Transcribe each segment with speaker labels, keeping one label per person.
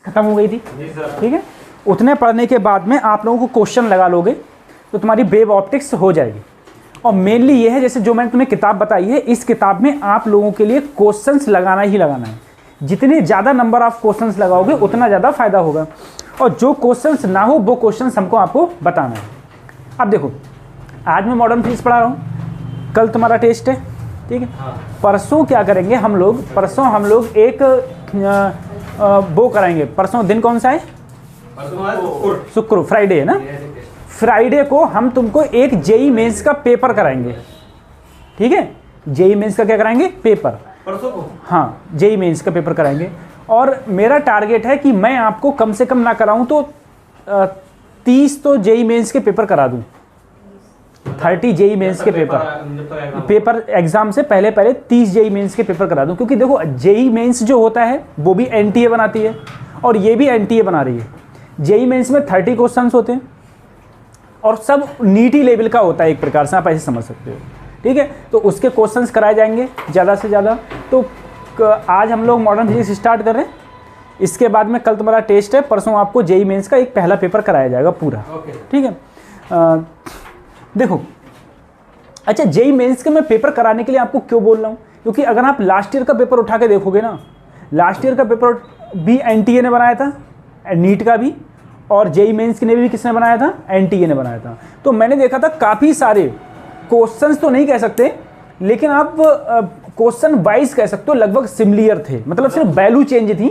Speaker 1: खत्म हो गई थी, ठीक है। उतने पढ़ने के बाद में आप लोगों को क्वेश्चन लगा लोगे तो तुम्हारी वेव ऑप्टिक्स हो जाएगी। और मेनली ये है, जैसे जो मैंने तुम्हें किताब बताई है, इस किताब में आप लोगों के लिए क्वेश्चंस लगाना ही लगाना है। जितने ज़्यादा नंबर ऑफ क्वेश्चंस लगाओगे उतना ज़्यादा फायदा होगा, और जो क्वेश्चंस ना हो वो क्वेश्चंस हमको आपको बताना है। अब देखो, आज मैं मॉडर्न फिजिक्स पढ़ा रहा हूँ, कल तुम्हारा टेस्ट है, ठीक है। परसों क्या करेंगे हम लोग, परसों हम लोग एक वो कराएंगे। परसों दिन कौन सा है? शुक्र, फ्राइडे है ना। फ्राइडे को हम तुमको एक जेई मेंस का पेपर कराएंगे, ठीक है। जेई मेंस का क्या कराएंगे? पेपर।
Speaker 2: परसों को?
Speaker 1: हाँ, जेई मेंस का पेपर कराएंगे। और मेरा टारगेट है कि मैं आपको कम से कम ना कराऊं तो 30 तो जेई मेंस के पेपर करा दूं। 30 जेई मेंस के पेपर एग्जाम से पहले 30 जेई मेंस के पेपर करा दूं। क्योंकि देखो, जेई मेंस जो होता है वो भी एनटीए बनाती है और ये भी एनटीए बना रही है। जेई मेंस में 30 क्वेश्चंस होते हैं और सब नीटी लेवल का होता है, एक प्रकार से आप ऐसे समझ सकते हो, ठीक है। तो उसके क्वेश्चंस कराए जाएंगे ज़्यादा से ज़्यादा। तो आज हम लोग मॉडर्न फिजिक्स स्टार्ट कर रहे हैं, इसके बाद में कल तुम्हारा टेस्ट है, परसों आपको जेई मेंस का एक पहला पेपर कराया जाएगा पूरा, ठीक है। देखो, अच्छा, जेई मेंस का मैं पेपर कराने के लिए आपको क्यों बोल रहा हूँ? क्योंकि अगर आप लास्ट ईयर का पेपर उठा के देखोगे ना, लास्ट ईयर का पेपर भी एनटीए ने बनाया था, नीट का भी, और जेई मेंस के ने भी किसने बनाया था? एनटीए ने बनाया था। तो मैंने देखा था काफ़ी सारे क्वेश्चंस, तो नहीं कह सकते, लेकिन आप क्वेश्चन वाइज कह सकते हो, लगभग सिमिलर थे। मतलब सिर्फ वैल्यू चेंज थी,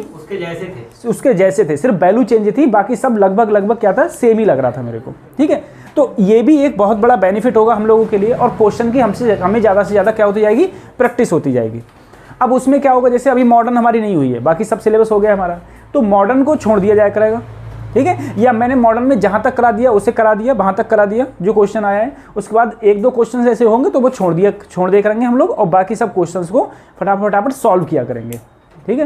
Speaker 1: उसके जैसे थे, सिर्फ वैल्यू चेंज थी, बाकी सब लगभग क्या था, सेम ही लग रहा था मेरे को, ठीक है। तो ये भी एक बहुत बड़ा बेनिफिट होगा हम लोगों के लिए, और क्वेश्चन की हमें ज़्यादा से ज़्यादा क्या होती जाएगी? प्रैक्टिस होती जाएगी। अब उसमें क्या होगा, जैसे अभी मॉडर्न हमारी नहीं हुई है, बाकी सब सिलेबस हो गया हमारा, तो मॉडर्न को छोड़ दिया जाया करेगा, ठीक है। या मैंने मॉडर्न में जहाँ तक करा दिया उसे करा दिया, वहाँ तक करा दिया जो क्वेश्चन आया है। उसके बाद 1-2 क्वेश्चन ऐसे होंगे तो वो छोड़ दिया करेंगे हम लोग, और बाकी सब क्वेश्चंस को फटाफट सॉल्व किया करेंगे, ठीक है।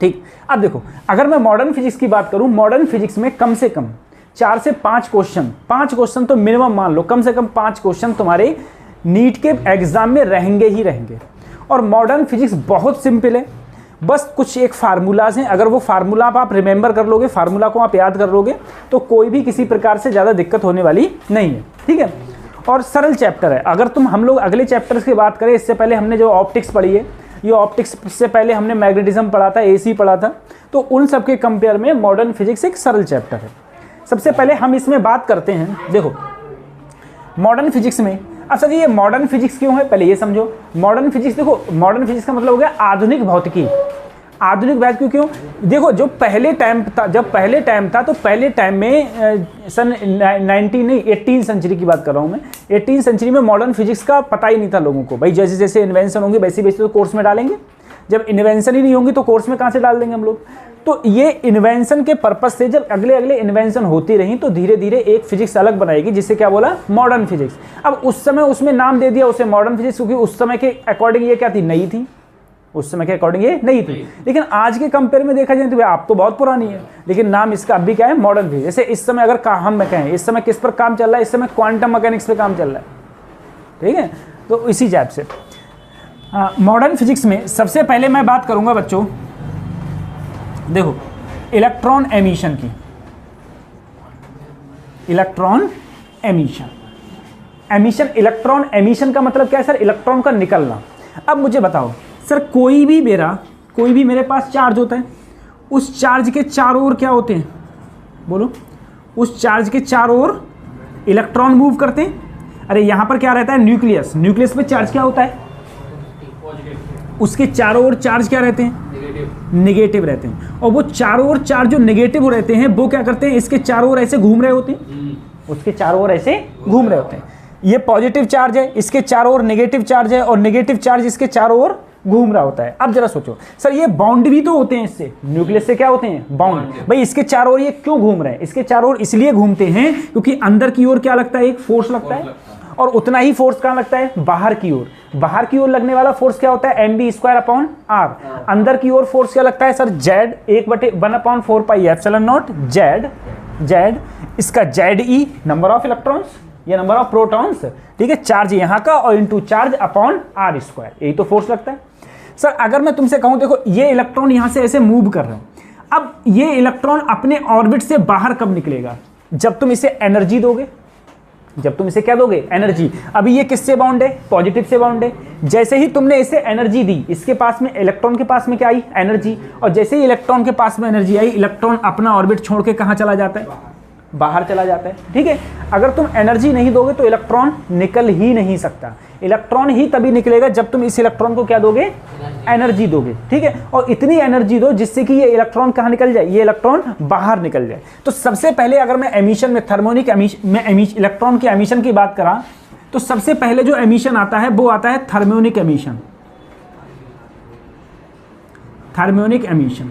Speaker 1: ठीक, अब देखो, अगर मैं मॉडर्न फिजिक्स की बात करूँ, मॉडर्न फिजिक्स में कम से कम 4 से 5 क्वेश्चन तो मिनिमम मान लो, कम से कम 5 क्वेश्चन तुम्हारे नीट के एग्जाम में रहेंगे ही रहेंगे। और मॉडर्न फिजिक्स बहुत सिंपल है, बस कुछ एक फार्मूलाज हैं, अगर वो फार्मूला आप रिमेंबर कर लोगे, फार्मूला को आप याद कर लोगे, तो कोई भी किसी प्रकार से ज़्यादा दिक्कत होने वाली नहीं है, ठीक है। और सरल चैप्टर है। अगर हम लोग अगले चैप्टर्स की बात करें, इससे पहले हमने जो ऑप्टिक्स पढ़ी है, ये ऑप्टिक्स से पहले हमने मैग्नेटिज्म पढ़ा था, एसी पढ़ा था, तो उन सब के कंपेयर में मॉडर्न फिजिक्स एक सरल चैप्टर है। सबसे पहले हम इसमें बात करते हैं, देखो मॉडर्न फिजिक्स में, अच्छा जी, ये मॉडर्न फिजिक्स क्यों है, पहले ये समझो। मॉडर्न फिजिक्स, देखो मॉडर्न फिजिक्स का मतलब हो गया आधुनिक भौतिकी। आधुनिक भौतिकी क्यों? देखो, जो पहले टाइम था, तो पहले टाइम में सन 18 सेंचुरी की बात कर रहा हूँ मैं, 18 सेंचुरी में मॉडर्न फिजिक्स का पता ही नहीं था लोगों को। भाई जैसे जैसे इन्वेंशन होंगे वैसे वैसे तो कोर्स में डालेंगे, जब इन्वेंशन ही नहीं होंगी तो कोर्स में कहाँ से डाल देंगे हम लोग। तो ये इन्वेंशन के पर्पस से जब अगले इन्वेंशन होती रही तो धीरे धीरे एक फिजिक्स अलग बनाएगी, जिससे क्या बोला, मॉडर्न फिजिक्स। अब उस समय उसमें नाम दे दिया उसे मॉडर्न फिजिक्स, क्योंकि उस समय के अकॉर्डिंग ये क्या थी, नई थी, उस समय के अकॉर्डिंग ये नहीं थी। लेकिन आज के कंपेयर में देखा जाए तो आप तो बहुत पुरानी है, लेकिन नाम इसका अब भी क्या है, मॉडर्न फिजिक्स। जैसे इस समय अगर हम कहें इस समय किस पर काम चल रहा है, इस समय क्वांटम मैकेनिक्स पे काम चल रहा है, ठीक है। तो इसी टाइप से मॉडर्न फिजिक्स में सबसे पहले मैं बात करूंगा बच्चों, देखो इलेक्ट्रॉन एमिशन की। इलेक्ट्रॉन एमिशन, इलेक्ट्रॉन एमिशन का मतलब क्या है सर? इलेक्ट्रॉन का निकलना। अब मुझे बताओ सर, कोई भी मेरे पास चार्ज होता है, उस चार्ज के चारों ओर क्या होते हैं, बोलो? उस चार्ज के चारों ओर इलेक्ट्रॉन मूव करते हैं। अरे यहाँ पर क्या रहता है, न्यूक्लियस पे चार्ज क्या होता है, उसके चारों ओर चार्ज क्या रहते हैं, नेगेटिव रहते हैं। और वो चारों ओर चार्ज जो नेगेटिव रहते हैं वो क्या करते हैं, इसके चारों ओर ऐसे घूम रहे होते हैं, उसके चारों ओर ऐसे घूम रहे होते हैं। ये पॉजिटिव चार्ज है, इसके चारों ओर नेगेटिव चार्ज है, और नेगेटिव चार्ज इसके चारों ओर घूम रहा होता है। अब जरा सोचो सर, ये बाउंड भी तो होते हैं, इससे न्यूक्लियस से क्या होते हैं, बाउंड। भाई इसके चारों ओर ये क्यों घूम रहे हैं? इसके चारों ओर इसलिए घूमते हैं क्योंकि अंदर की ओर क्या लगता है, एक फोर्स लगता है, और उतना ही फोर्स कहाँ लगता है, बाहर की ओर। बाहर की ओर लगने वाला फोर्स क्या होता है, mv²/r। अंदर की ओर फोर्स क्या लगता है सर, z 1/4πε0 z। इसका Ze नंबर ऑफ इलेक्ट्रॉन्स या नंबर ऑफ प्रोटॉन्स, ठीक है, चार्ज यहाँ का, और इनटू चार्ज अपॉन r², यही तो फोर्स लगता है। सर अगर मैं तुमसे कहूँ, देखो ये इलेक्ट्रॉन यहाँ से ऐसे मूव कर रहे हैं, अब ये इलेक्ट्रॉन अपने ऑर्बिट से बाहर कब निकलेगा? जब तुम इसे एनर्जी दोगे, जब तुम इसे क्या दोगे? एनर्जी। अभी ये किससे बाउंड है? पॉजिटिव से बाउंड है। जैसे ही तुमने इसे एनर्जी दी, इसके पास में, इलेक्ट्रॉन के पास में क्या आई? एनर्जी। और जैसे ही इलेक्ट्रॉन के पास में एनर्जी आई, इलेक्ट्रॉन अपना ऑर्बिट छोड़ के कहाँ चला जाता है? बाहर चला जाता है। ठीक है, अगर तुम एनर्जी नहीं दोगे तो इलेक्ट्रॉन निकल ही नहीं सकता। इलेक्ट्रॉन ही तभी निकलेगा जब तुम इस इलेक्ट्रॉन को क्या दोगे? एनर्जी दोगे। ठीक है, और इतनी एनर्जी दो जिससे कि ये इलेक्ट्रॉन कहाँ निकल जाए? ये इलेक्ट्रॉन बाहर निकल जाए। तो सबसे पहले अगर मैं एमिशन में, थर्मोनिक एमिशन में, इलेक्ट्रॉन के एमिशन की बात करा, तो सबसे पहले जो एमिशन आता है वो आता है थर्मोनिक एमिशन। Thermionic emission.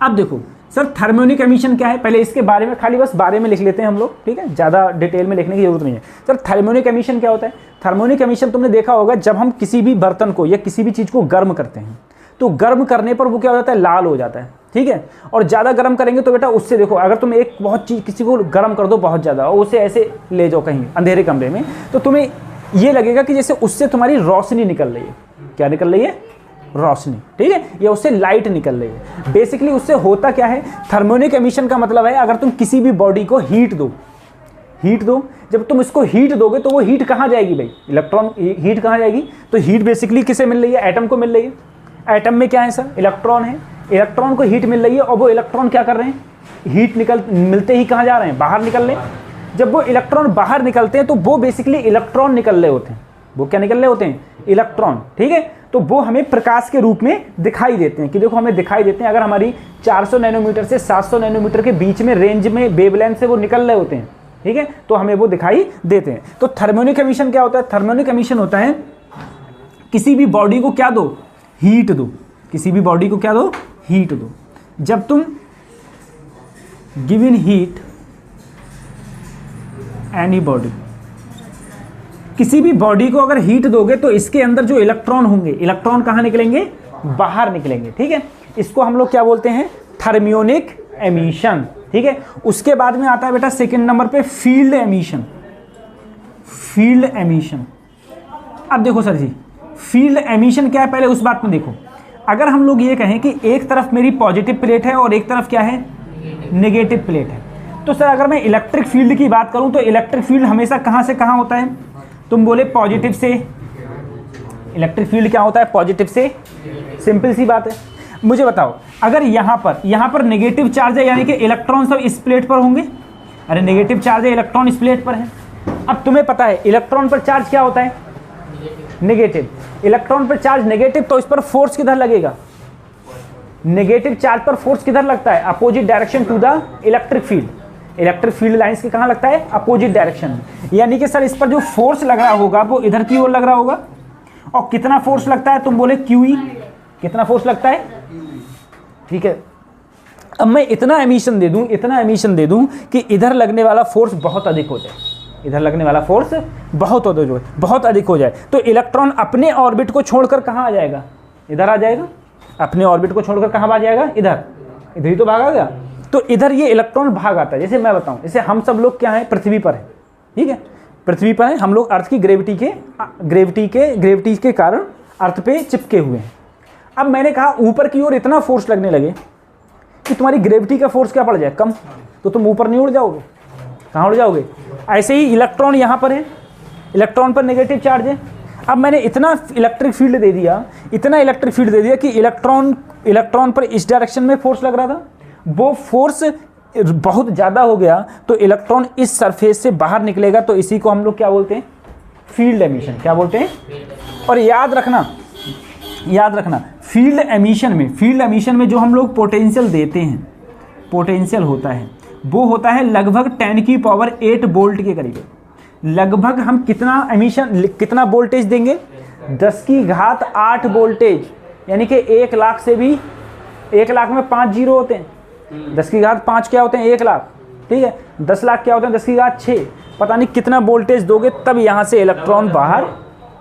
Speaker 1: अब देखो सर, थर्मोनिक एमिशन क्या है? पहले इसके बारे में खाली बस बारे में लिख लेते हैं हम लोग। ठीक है, ज़्यादा डिटेल में लिखने की जरूरत नहीं है। सर थर्मोनिक एमिशन क्या होता है? थर्मोनिक एमिशन तुमने देखा होगा, जब हम किसी भी बर्तन को या किसी भी चीज़ को गर्म करते हैं तो गर्म करने पर वो क्या हो जाता है? लाल हो जाता है। ठीक है, और ज़्यादा गर्म करेंगे तो बेटा उससे देखो, अगर तुम एक बहुत चीज़ किसी को गर्म कर दो बहुत ज़्यादा और उसे ऐसे ले जाओ कहीं अंधेरे कमरे में, तो तुम्हें ये लगेगा कि जैसे उससे तुम्हारी रोशनी निकल रही है। क्या निकल रही है? रोशनी। ठीक है, या उससे लाइट निकल रही है। बेसिकली उससे होता क्या है? थर्मोनिक एमिशन का मतलब है अगर तुम किसी भी बॉडी को हीट दो, जब तुम इसको हीट दोगे तो वो हीट कहाँ जाएगी भाई? इलेक्ट्रॉन हीट कहाँ जाएगी? तो हीट बेसिकली किसे मिल रही है? एटम को मिल रही है। एटम में क्या है सर? इलेक्ट्रॉन है। इलेक्ट्रॉन को हीट मिल रही है और वो इलेक्ट्रॉन क्या कर रहे हैं? हीट मिलते ही कहाँ जा रहे हैं? बाहर निकल रहे हैं। जब वो इलेक्ट्रॉन बाहर निकलते हैं तो वो बेसिकली इलेक्ट्रॉन निकल रहे होते हैं। वो क्या निकल रहे होते हैं? इलेक्ट्रॉन। ठीक है, तो वो हमें प्रकाश के रूप में दिखाई देते हैं। कि देखो हमें दिखाई देते हैं, अगर हमारी 400 नैनोमीटर से 700 नैनोमीटर के बीच में रेंज में वेवलेंथ से वो निकल रहे होते हैं। ठीक है, तो हमें वो दिखाई देते हैं। तो थर्मोनिक एमिशन क्या होता है? थर्मोनिक एमिशन होता है किसी भी बॉडी को क्या दो? हीट दो। किसी भी बॉडी को क्या दो? हीट दो। जब तुम गिवन हीट एनी बॉडी, किसी भी बॉडी को अगर हीट दोगे तो इसके अंदर जो इलेक्ट्रॉन होंगे, इलेक्ट्रॉन कहाँ निकलेंगे? बाहर निकलेंगे। ठीक है, इसको हम लोग क्या बोलते हैं? Thermionic emission. ठीक है, उसके बाद में आता है बेटा सेकंड नंबर पे फील्ड एमिशन। Field emission. अब देखो सर जी, फील्ड एमिशन क्या है? पहले उस बात में देखो, अगर हम लोग ये कहें कि एक तरफ मेरी पॉजिटिव प्लेट है और एक तरफ क्या है? नेगेटिव प्लेट है, तो सर अगर मैं इलेक्ट्रिक फील्ड की बात करूं तो इलेक्ट्रिक फील्ड हमेशा कहां से कहां होता है? तुम बोले पॉजिटिव से। इलेक्ट्रिक फील्ड क्या होता है? पॉजिटिव से। सिंपल सी बात है। मुझे बताओ, अगर यहाँ पर नेगेटिव चार्ज है, यानी कि इलेक्ट्रॉन सब इस प्लेट पर होंगे। अरे नेगेटिव चार्ज है, इलेक्ट्रॉन इस प्लेट पर है। अब तुम्हें पता है इलेक्ट्रॉन पर चार्ज क्या होता है? नेगेटिव। इलेक्ट्रॉन पर चार्ज नेगेटिव, तो इस पर फोर्स किधर लगेगा? नेगेटिव चार्ज पर फोर्स किधर लगता है? Opposite direction to the electric field. Electric field lines के कहाँ लगता है? अपोजिट डायरेक्शन में। यानी कि सर इस पर जो फोर्स लग रहा होगा वो इधर की ओर लग रहा होगा। और कितना फोर्स लगता है? तुम बोले QE। कितना फोर्स लगता है? ठीक है, अब मैं इतना एमिशन दे दूं कि इधर लगने वाला फोर्स बहुत अधिक हो जाए। इधर लगने वाला फोर्स बहुत अधिक हो जाए, तो इलेक्ट्रॉन अपने ऑर्बिट को छोड़कर कहाँ आ जाएगा? इधर आ जाएगा। अपने ऑर्बिट को छोड़कर कहाँ आ जाएगा? इधर ही तो भागा। तो इधर ये इलेक्ट्रॉन भाग आता है। जैसे मैं बताऊं, जैसे हम सब लोग क्या हैं? पृथ्वी पर है। ठीक है, पृथ्वी पर है हम लोग। अर्थ की ग्रेविटी के कारण अर्थ पे चिपके हुए हैं। अब मैंने कहा ऊपर की ओर इतना फोर्स लगने लगे कि तुम्हारी ग्रेविटी का फोर्स क्या पड़ जाए? कम। तो तुम ऊपर नहीं उड़ जाओगे। कहाँ उड़ जाओगे? ऐसे ही इलेक्ट्रॉन यहाँ पर है, इलेक्ट्रॉन पर नेगेटिव चार्ज है। अब मैंने इतना इलेक्ट्रिक फील्ड दे दिया कि इलेक्ट्रॉन पर इस डायरेक्शन में फोर्स लग रहा था, वो फोर्स बहुत ज़्यादा हो गया, तो इलेक्ट्रॉन इस सरफेस से बाहर निकलेगा। तो इसी को हम लोग क्या बोलते हैं? Field emission. क्या बोलते हैं? और याद रखना फील्ड एमिशन में जो हम लोग पोटेंशियल देते हैं, पोटेंशियल होता है वो होता है लगभग 10⁸ वोल्ट के करीब। लगभग हम कितना वोल्टेज देंगे? 10⁸ वोल्टेज। यानी कि 1 लाख से भी, 1 लाख में 5 जीरो होते हैं। 10⁵ क्या होते हैं? 1 लाख। ठीक है, 10 लाख क्या होते हैं? 10⁶। पता नहीं कितना वोल्टेज दोगे तब यहाँ से इलेक्ट्रॉन बाहर,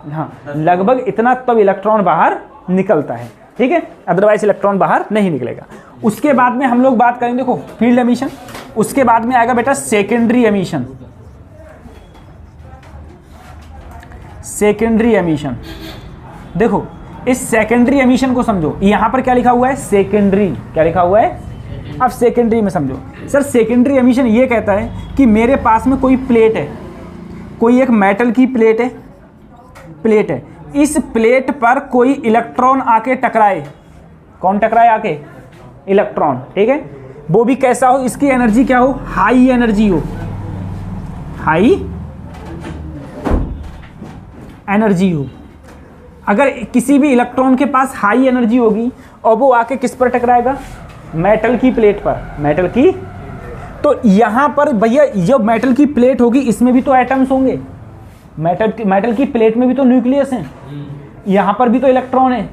Speaker 1: हाँ लगभग इतना, तब इलेक्ट्रॉन बाहर निकलता है। ठीक है, अदरवाइज इलेक्ट्रॉन बाहर नहीं निकलेगा। उसके बाद में हम लोग बात करेंगे, देखो फील्ड एमिशन। उसके बाद में आएगा बेटा सेकेंडरी एमिशन। सेकेंडरी एमिशन देखो इस सेकेंडरी एमिशन को समझो। यहां पर क्या लिखा हुआ है? सेकेंडरी। क्या लिखा हुआ है? अब सेकेंडरी में समझो सर। सेकेंडरी एमिशन ये कहता है कि मेरे पास में कोई प्लेट है, कोई एक मेटल की प्लेट है, इस प्लेट पर कोई इलेक्ट्रॉन आके टकराए। कौन टकराए आके? इलेक्ट्रॉन। ठीक है, वो भी कैसा हो? इसकी एनर्जी क्या हो? हाई एनर्जी हो, हाई एनर्जी हो। अगर किसी भी इलेक्ट्रॉन के पास हाई एनर्जी होगी और वो आके किस पर टकराएगा? मेटल की प्लेट पर। मेटल की, तो यहां पर भैया जो मेटल की प्लेट होगी इसमें भी तो एटम्स होंगे। मेटल की प्लेट में भी तो न्यूक्लियस है, यहां पर भी तो इलेक्ट्रॉन है।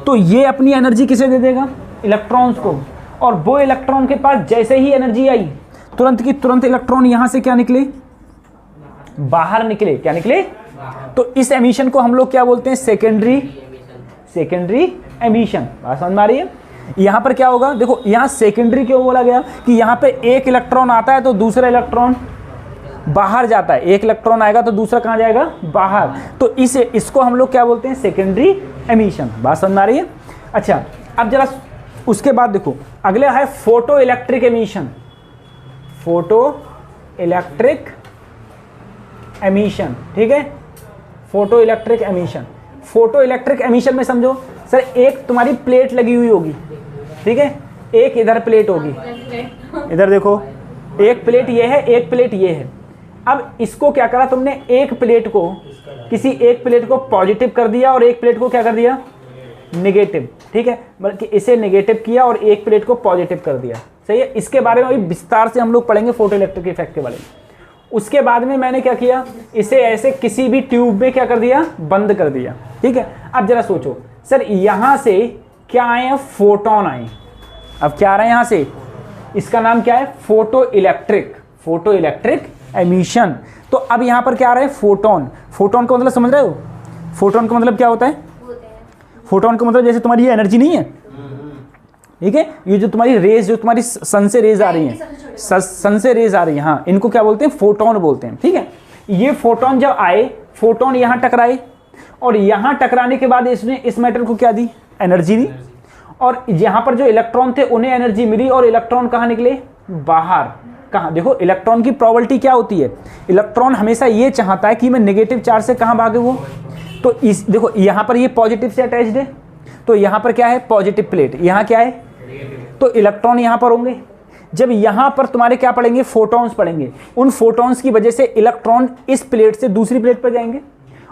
Speaker 1: तो ये अपनी एनर्जी किसे दे देगा? इलेक्ट्रॉन्स को। और वो इलेक्ट्रॉन के पास जैसे ही एनर्जी आई तुरंत की तुरंत इलेक्ट्रॉन यहां से क्या निकले? बाहर निकले। क्या निकले? तो इस एमिशन को हम लोग क्या बोलते हैं? Secondary emission. बात समझ में आ रही है? यहां पर क्या होगा? देखो यहां सेकेंडरी क्यों बोला गया कि यहां पे एक इलेक्ट्रॉन आता है तो दूसरा इलेक्ट्रॉन बाहर जाता है। एक इलेक्ट्रॉन आएगा तो दूसरा कहां जाएगा? बाहर। तो इसको हम लोग क्या बोलते हैं? Secondary emission. बात समझ में आ रही है? अच्छा, अब जरा उसके बाद देखो अगला है photo electric emission. Photo electric emission. ठीक है, photo electric emission. Photo electric emission में समझो सर, एक तुम्हारी प्लेट लगी हुई होगी, ठीक है, एक इधर प्लेट होगी, इधर देखो एक प्लेट ये है, एक प्लेट ये है। अब इसको क्या करा तुमने? एक प्लेट को, किसी एक प्लेट को पॉजिटिव कर दिया और एक प्लेट को क्या कर दिया? नेगेटिव। ठीक है, बल्कि इसे नेगेटिव किया और एक प्लेट को पॉजिटिव कर दिया। सही है, इसके बारे में अभी विस्तार से हम लोग पढ़ेंगे फोटो इलेक्ट्रिक इफेक्ट के बारे में। उसके बाद में मैंने क्या किया? इसे ऐसे किसी भी ट्यूब में क्या कर दिया? बंद कर दिया। ठीक है, अब जरा सोचो सर, यहां से क्या आए हैं? फोटोन आए। अब क्या आ रहा है यहां से? इसका नाम क्या है? Photo electric emission. तो अब यहां पर क्या आ रहा है? फोटोन। फोटोन का मतलब समझ रहे हो? फोटोन का मतलब क्या होता है? फोटोन का मतलब जैसे तुम्हारी ये एनर्जी नहीं है, ठीक है, ये जो तुम्हारी रेज, जो तुम्हारी सन से रेज आ रही हैं, सन से रेज आ रही है, हाँ, इनको क्या बोलते हैं? फोटोन बोलते हैं। ठीक है, ये फोटोन जब आए, फोटोन यहां टकराए और यहां टकराने के बाद इसने इस मेटल को क्या दी? एनर्जी दी। और यहां पर जो इलेक्ट्रॉन थे उन्हें एनर्जी मिली और इलेक्ट्रॉन कहां निकले? बाहर। कहां? देखो इलेक्ट्रॉन की प्रोबेबिलिटी क्या होती है? इलेक्ट्रॉन हमेशा ये चाहता है कि मैं नेगेटिव चार्ज से कहां भागे वो। तो इस देखो यहां पर ये पॉजिटिव से अटैच्ड है, तो यहां पर क्या है? Positive plate. यहां क्या है? तो इलेक्ट्रॉन यहां पर होंगे। जब यहां पर तुम्हारे क्या पड़ेंगे? फोटॉन्स पड़ेंगे। उन फोटॉन्स की वजह से इलेक्ट्रॉन इस प्लेट से दूसरी प्लेट पर जाएंगे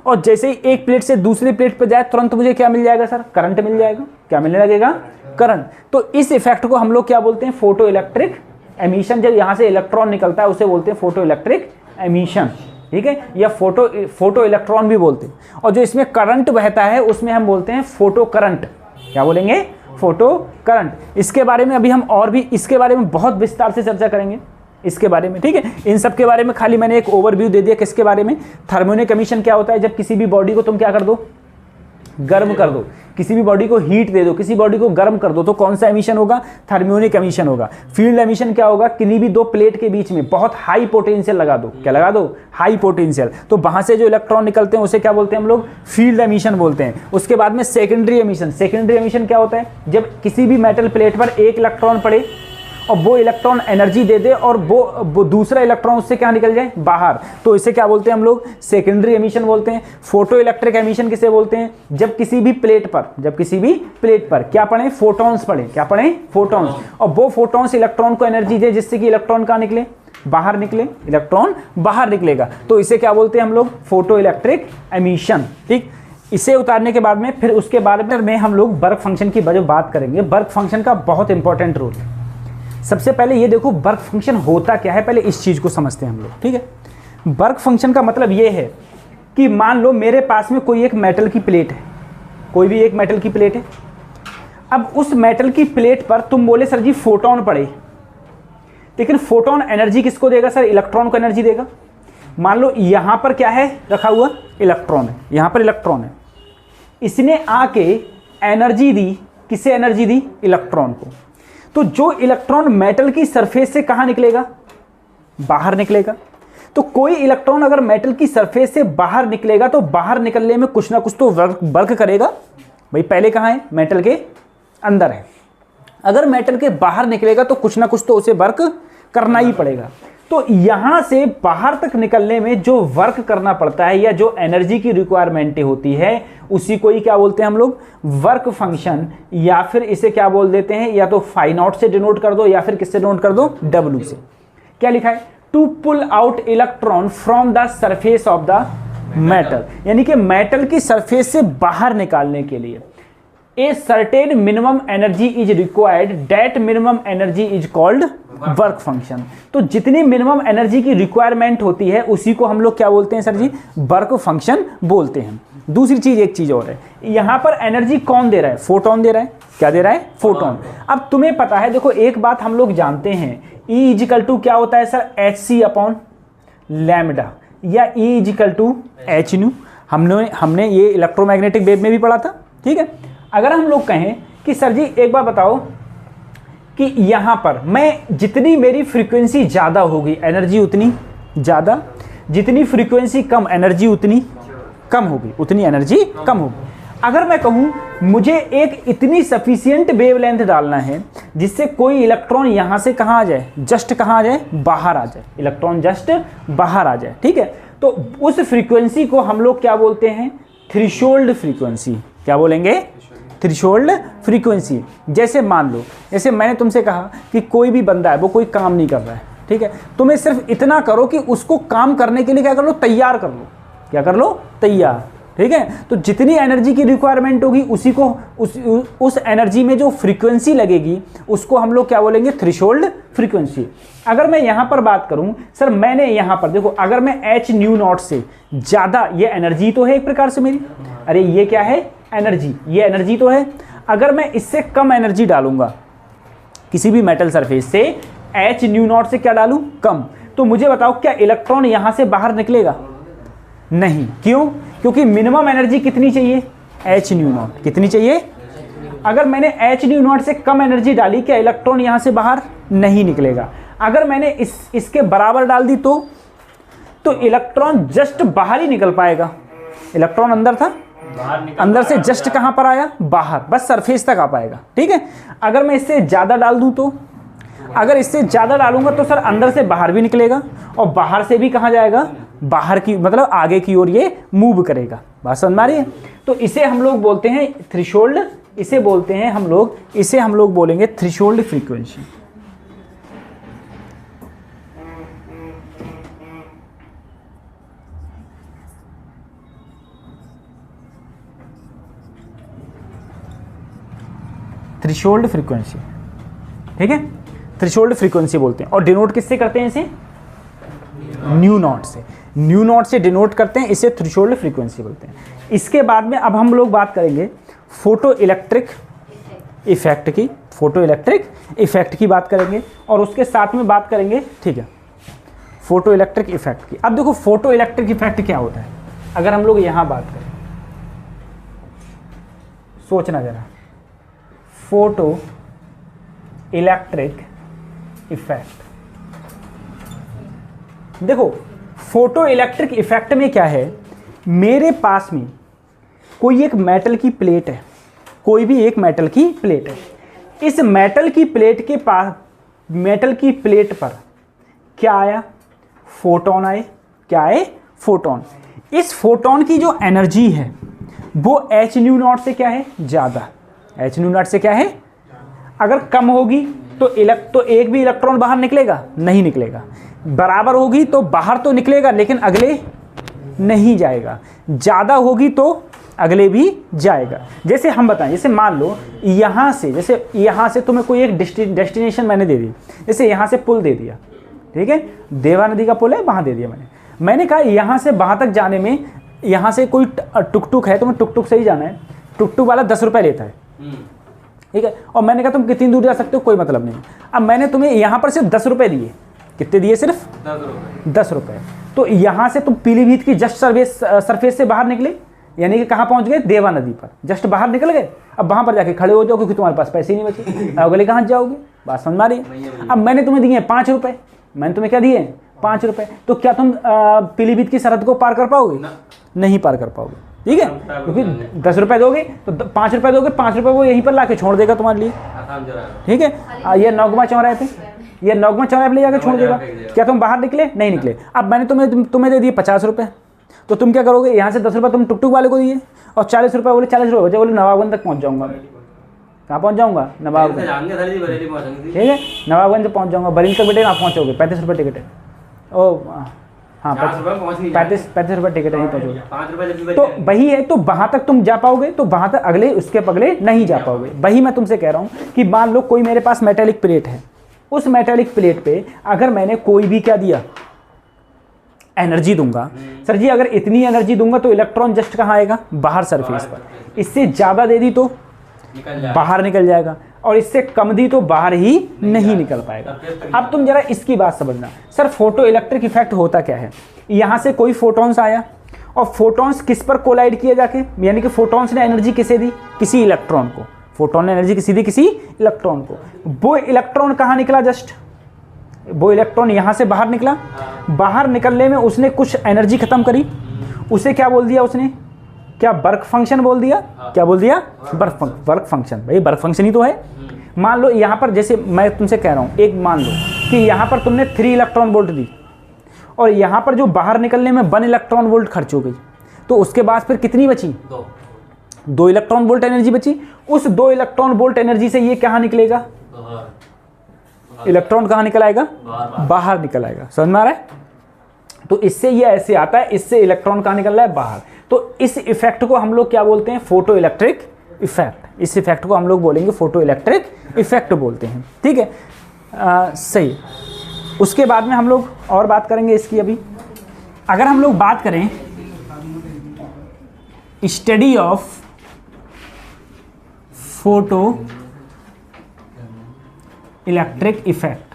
Speaker 1: और जैसे ही एक प्लेट से दूसरी प्लेट पर जाए तुरंत मुझे क्या मिल जाएगा सर? करंट मिल जाएगा। क्या मिलने लगेगा? करंट। तो इस इफेक्ट को हम लोग क्या बोलते हैं? Photo electric emission. जब यहां से इलेक्ट्रॉन निकलता है उसे बोलते हैं फोटो इलेक्ट्रिक एमिशन। ठीक है, या फोटो इलेक्ट्रॉन भी बोलते हैं। और जो इसमें करंट बहता है उसमें हम बोलते हैं फोटो करंट। क्या बोलेंगे? Photo current. इसके बारे में अभी हम और भी इसके बारे में बहुत विस्तार से चर्चा करेंगे इसके बारे में। ठीक है, इन सब के बारे में खाली मैंने एक ओवरव्यू दे दिया। किसके बारे में? थर्मोनिक एमिशन क्या होता है? जब किसी भी बॉडी को तुम क्या कर दो? गर्म कर दो। किसी भी बॉडी को हीट दे दो, किसी बॉडी को गर्म कर दो, तो कौन सा एमिशन होगा? थर्मोनिक एमिशन होगा। फील्ड एमिशन क्या होगा? किन्हीं भी दो प्लेट के बीच में बहुत हाई पोटेंशियल लगा दो। क्या लगा दो? High potential. तो वहां से जो इलेक्ट्रॉन निकलते हैं उसे क्या बोलते हैं हम लोग? फील्ड एमिशन बोलते हैं। उसके बाद में सेकेंडरी एमिशन। सेकेंडरी एमिशन क्या होता है? जब किसी भी मेटल प्लेट पर एक इलेक्ट्रॉन पड़े और वो इलेक्ट्रॉन एनर्जी दे दे और वो दूसरा इलेक्ट्रॉन उससे क्या निकल जाए? बाहर। तो इसे क्या बोलते हैं हम लोग? सेकेंडरी एमिशन बोलते हैं। फोटो इलेक्ट्रिक एमिशन किसे बोलते हैं? जब किसी भी प्लेट पर क्या पड़े? फोटॉन्स पड़े। क्या पड़े? फोटॉन्स। और वो फोटॉन्स इलेक्ट्रॉन को एनर्जी दे जिससे कि इलेक्ट्रॉन कहाँ निकले? बाहर निकले। इलेक्ट्रॉन बाहर निकलेगा। तो इसे क्या बोलते हैं हम लोग? Photo electric emission. ठीक, इसे उतारने के बाद में फिर उसके बारे में हम लोग वर्क फंक्शन की बात करेंगे। वर्क फंक्शन का बहुत इंपॉर्टेंट रोल है। सबसे पहले ये देखो वर्क फंक्शन होता क्या है, पहले इस चीज को समझते हैं हम लोग। ठीक है, वर्क फंक्शन का मतलब ये है कि मान लो मेरे पास में कोई एक मेटल की प्लेट है, कोई भी एक मेटल की प्लेट है। अब उस मेटल की प्लेट पर तुम बोले सर जी फोटोन पड़े, लेकिन फोटोन एनर्जी किसको देगा सर? इलेक्ट्रॉन को एनर्जी देगा। मान लो यहां पर क्या है रखा हुआ? इलेक्ट्रॉन है। यहां पर इलेक्ट्रॉन है, इसने आके एनर्जी दी। किसे एनर्जी दी? इलेक्ट्रॉन को। तो जो इलेक्ट्रॉन मेटल की सरफेस से कहां निकलेगा? बाहर निकलेगा। तो कोई इलेक्ट्रॉन अगर मेटल की सरफेस से बाहर निकलेगा तो बाहर निकलने में कुछ ना कुछ तो वर्क करेगा। भाई पहले कहाँ है, मेटल के अंदर है। अगर मेटल के बाहर निकलेगा तो कुछ ना कुछ तो उसे वर्क करना ही पड़ेगा। तो यहां से बाहर तक निकलने में जो वर्क करना पड़ता है या जो एनर्जी की रिक्वायरमेंट होती है उसी को ही क्या बोलते हैं हम लोग, वर्क फंक्शन, या फिर इसे क्या बोल देते हैं, या तो फाई नॉट से डिनोट कर दो या फिर किससे डिनोट कर दो, डब्ल्यू से। क्या लिखा है, to pull out electron from the surface of the metal, यानी कि मेटल की सरफेस से बाहर निकालने के लिए a certain minimum energy is required, that minimum energy is called work function. तो जितनी मिनिमम एनर्जी की रिक्वायरमेंट होती है उसी को हम लोग क्या बोलते हैं सर जी, वर्क फंक्शन बोलते हैं। दूसरी चीज, एक चीज और है, यहां पर एनर्जी कौन दे रहा है, फोटोन दे रहा है। क्या दे रहा है, फोटोन। अब तुम्हें पता है, देखो एक बात हम लोग जानते हैं, E इजिकल टू क्या होता है सर, hc अपॉन लैम्डा, या E equal to h nu. हमने ये इलेक्ट्रोमैग्नेटिक वेव में भी पढ़ा था, ठीक है। अगर हम लोग कहें कि सर जी एक बार बताओ कि यहां पर मैं जितनी मेरी फ्रीक्वेंसी ज़्यादा होगी एनर्जी उतनी ज़्यादा, जितनी फ्रीक्वेंसी कम एनर्जी उतनी कम होगी, उतनी एनर्जी कम होगी। अगर मैं कहूं मुझे एक इतनी सफिशियंट वेवलेंथ डालना है जिससे कोई इलेक्ट्रॉन यहां से कहां आ जाए, जस्ट कहां आ जाए, बाहर आ जाए, इलेक्ट्रॉन जस्ट बाहर आ जाए, ठीक है। तो उस फ्रीक्वेंसी को हम लोग क्या बोलते हैं, थ्रेशोल्ड फ्रीक्वेंसी। क्या बोलेंगे, थ्रेशोल्ड फ्रीक्वेंसी। जैसे मान लो, जैसे मैंने तुमसे कहा कि कोई भी बंदा है वो कोई काम नहीं कर रहा है, ठीक है, तुम्हें सिर्फ इतना करो कि उसको काम करने के लिए क्या कर लो, तैयार कर लो। क्या कर लो, तैयार, ठीक है। तो जितनी एनर्जी की रिक्वायरमेंट होगी उसी को उस एनर्जी में जो फ्रीक्वेंसी लगेगी उसको हम लोग क्या बोलेंगे, थ्रेशोल्ड फ्रीक्वेंसी। अगर मैं यहां पर बात करूं, सर मैंने यहां पर देखो, अगर मैं h न्यू नॉट से ज्यादा, ये एनर्जी तो है एक प्रकार से मेरी, अरे ये क्या है, एनर्जी, ये एनर्जी तो है। अगर मैं इससे कम एनर्जी डालूंगा किसी भी मेटल सरफेस से, h न्यू नॉट से क्या डालूं, कम, तो मुझे बताओ क्या इलेक्ट्रॉन यहां से बाहर निकलेगा, नहीं। क्यों, क्योंकि मिनिमम एनर्जी कितनी चाहिए, h न्यू नॉट, कितनी चाहिए। अगर मैंने h न्यू नॉट से कम एनर्जी डाली, क्या इलेक्ट्रॉन यहां से बाहर नहीं निकलेगा। अगर मैंने इसके बराबर डाल दी तो इलेक्ट्रॉन जस्ट बाहर ही निकल पाएगा। इलेक्ट्रॉन अंदर था, अंदर से जस्ट कहां पर आया, बाहर, बस सरफेस तक आ पाएगा, ठीक है। अगर मैं इससे ज्यादा डाल दूं तो, अगर इससे ज्यादा डालूंगा तो सर अंदर से बाहर भी निकलेगा और बाहर से भी कहां जाएगा, बाहर की मतलब आगे की ओर ये मूव करेगा। बात समझ में आ रही है। तो इसे हम लोग बोलते हैं थ्रेशोल्ड, इसे बोलते हैं हम लोग, इसे हम लोग बोलेंगे थ्रेशोल्ड फ्रीक्वेंसी। थ्रेशोल्ड फ्रीक्वेंसी, ठीक है, थ्रेशोल्ड फ्रीक्वेंसी बोलते हैं। और डिनोट किससे करते हैं इसे, न्यू नॉट से, न्यू नॉट से डिनोट करते हैं, इसे थ्रेशोल्ड फ्रीक्वेंसी बोलते हैं। इसके बाद में अब हम लोग बात करेंगे फोटो इलेक्ट्रिक इफेक्ट की, फोटो इलेक्ट्रिक इफेक्ट की बात करेंगे और उसके साथ में बात करेंगे, ठीक है, फोटो इलेक्ट्रिक इफेक्ट की। अब देखो फोटो इलेक्ट्रिक इफेक्ट क्या होता है, अगर हम लोग यहां बात करें, सोचना जरा, फोटो इलेक्ट्रिक इफेक्ट। देखो फोटो इलेक्ट्रिक इफेक्ट में क्या है, मेरे पास में कोई एक मेटल की प्लेट है, कोई भी एक मेटल की प्लेट है। इस मेटल की प्लेट के पास, मेटल की प्लेट पर क्या आया, फोटोन आए। क्या आए, फोटोन। इस फोटोन की जो एनर्जी है वो h न्यू नॉट से क्या है, ज्यादा, h न्यू नॉट से क्या है, अगर कम होगी तो एक भी इलेक्ट्रॉन बाहर निकलेगा, नहीं निकलेगा। बराबर होगी तो बाहर तो निकलेगा लेकिन अगले नहीं जाएगा, ज़्यादा होगी तो अगले भी जाएगा। जैसे हम बताएं, जैसे मान लो यहाँ से, जैसे यहाँ से तुम्हें कोई एक डेस्टिनेशन मैंने दे दी, जैसे यहाँ से पुल दे दिया, ठीक है, देवा नदी का पुल है, वहाँ दे दिया मैंने कहा यहाँ से वहाँ तक जाने में, यहाँ से कोई टुक टुक है, तुम्हें टुक टुक से ही जाना है, टुक टुक वाला 10 रुपये लेता है, ठीक है, और मैंने कहा तुम कितनी दूर जा सकते हो, कोई मतलब नहीं। अब मैंने तुम्हें यहाँ पर सिर्फ 10 रुपये दिए, कितने दिए, सिर्फ 10 रुपये। तो यहाँ से तुम पीलीभीत की जस्ट सरफेस से बाहर निकले, यानी कि कहाँ पहुँच गए, देवा नदी पर जस्ट बाहर निकल गए। अब वहाँ पर जाके खड़े हो जाओ क्योंकि तुम्हारे पास पैसे ही नहीं बचे, अगले कहाँ जाओगे, बात समझ में आ रही है। अब मैंने तुम्हें दिए 5 रुपये, मैंने तुम्हें क्या दिए, 5 रुपये, तो क्या तुम पीलीभीत की सरहद को पार कर पाओगे, नहीं पार कर पाओगे। ठीक है, क्योंकि 10 रुपये दोगे तो 5 रुपये दोगे, 5 रुपये वो यहीं पर ला के छोड़ देगा तुम्हारे लिए, ठीक है। ये नौगमा चौराहे पे, ये नौगमा चौराहे पे ले जाकर छोड़ देगा। क्या तुम बाहर निकले? नहीं निकले। अब मैंने तुम्हें दे दिए 50 रुपये, तो तुम क्या करोगे? यहाँ से 10 रुपये तुम टुक टुक वाले को दिए और 40 रुपये बोले, 40 रुपये बचे, बोले नवाबगंज तक पहुँच जाऊँगा। कहाँ पहुँच जाऊँगा? नवाबगंज, ठीक है, नवाबगंज पहुँच जाऊँगा। बरेली तक बेटे आप पहुँचोगे, 35 रुपये टिकट है। ओ हाँ, 35 रुपये टिकट है, नहीं पहुँचोगे। तो वही है, तो वहाँ तक तुम जा पाओगे, तो वहाँ तक अगले उसके पगले नहीं जा पाओगे। वही मैं तुमसे कह रहा हूँ कि मान लो कोई मेरे पास मेटेलिक प्लेट है, उस मेटेलिक प्लेट पे अगर मैंने कोई भी क्या दिया, एनर्जी दूंगा, सर जी अगर इतनी एनर्जी दूंगा तो इलेक्ट्रॉन जस्ट कहाँ आएगा? बाहर सरफेस पर। इससे ज़्यादा दे दी तो बाहर निकल जाएगा, और इससे कम दी तो बाहर ही नहीं निकल पाएगा। अब तुम जरा इसकी बात समझना, सर फोटो इलेक्ट्रिक इफेक्ट होता क्या है? यहाँ से कोई फोटॉन्स आया और फोटॉन्स किस पर कोलाइड किए जाके, यानी कि फोटॉन्स ने एनर्जी किसे दी? किसी इलेक्ट्रॉन को। फोटोन ने एनर्जी किसी दी? किसी इलेक्ट्रॉन को। वो इलेक्ट्रॉन कहाँ निकला? जस्ट वो इलेक्ट्रॉन यहाँ से बाहर निकला। बाहर निकलने में उसने कुछ एनर्जी खत्म करी, उसे क्या बोल दिया उसने? क्या वर्क फंक्शन बोल दिया? क्या बोल दिया? Work function. भाई वर्क फंक्शन ही तो है। मान लो यहाँ पर, जैसे मैं तुमसे कह रहा हूँ, एक मान लो कि यहाँ पर तुमने 3 इलेक्ट्रॉन वोल्ट दी और यहाँ पर जो बाहर निकलने में 1 इलेक्ट्रॉन वोल्ट खर्च हो गई, तो उसके बाद फिर कितनी बची? 2 इलेक्ट्रॉन वोल्ट एनर्जी बची। उस 2 इलेक्ट्रॉन वोल्ट एनर्जी से ये कहाँ निकलेगा? इलेक्ट्रॉन कहाँ निकल आएगा? बाहर निकल आएगा। समझ में आ रहा है? तो इससे ये ऐसे आता है, इससे इलेक्ट्रॉन कहाँ निकल रहा है? बाहर। तो इस इफेक्ट को हम लोग क्या बोलते हैं? Photo electric effect. इस इफेक्ट को हम लोग बोलेंगे फोटो इलेक्ट्रिक इफेक्ट बोलते हैं, ठीक है। सही। उसके बाद में हम लोग और बात करेंगे इसकी। अभी अगर हम लोग बात करें study of photo electric effect,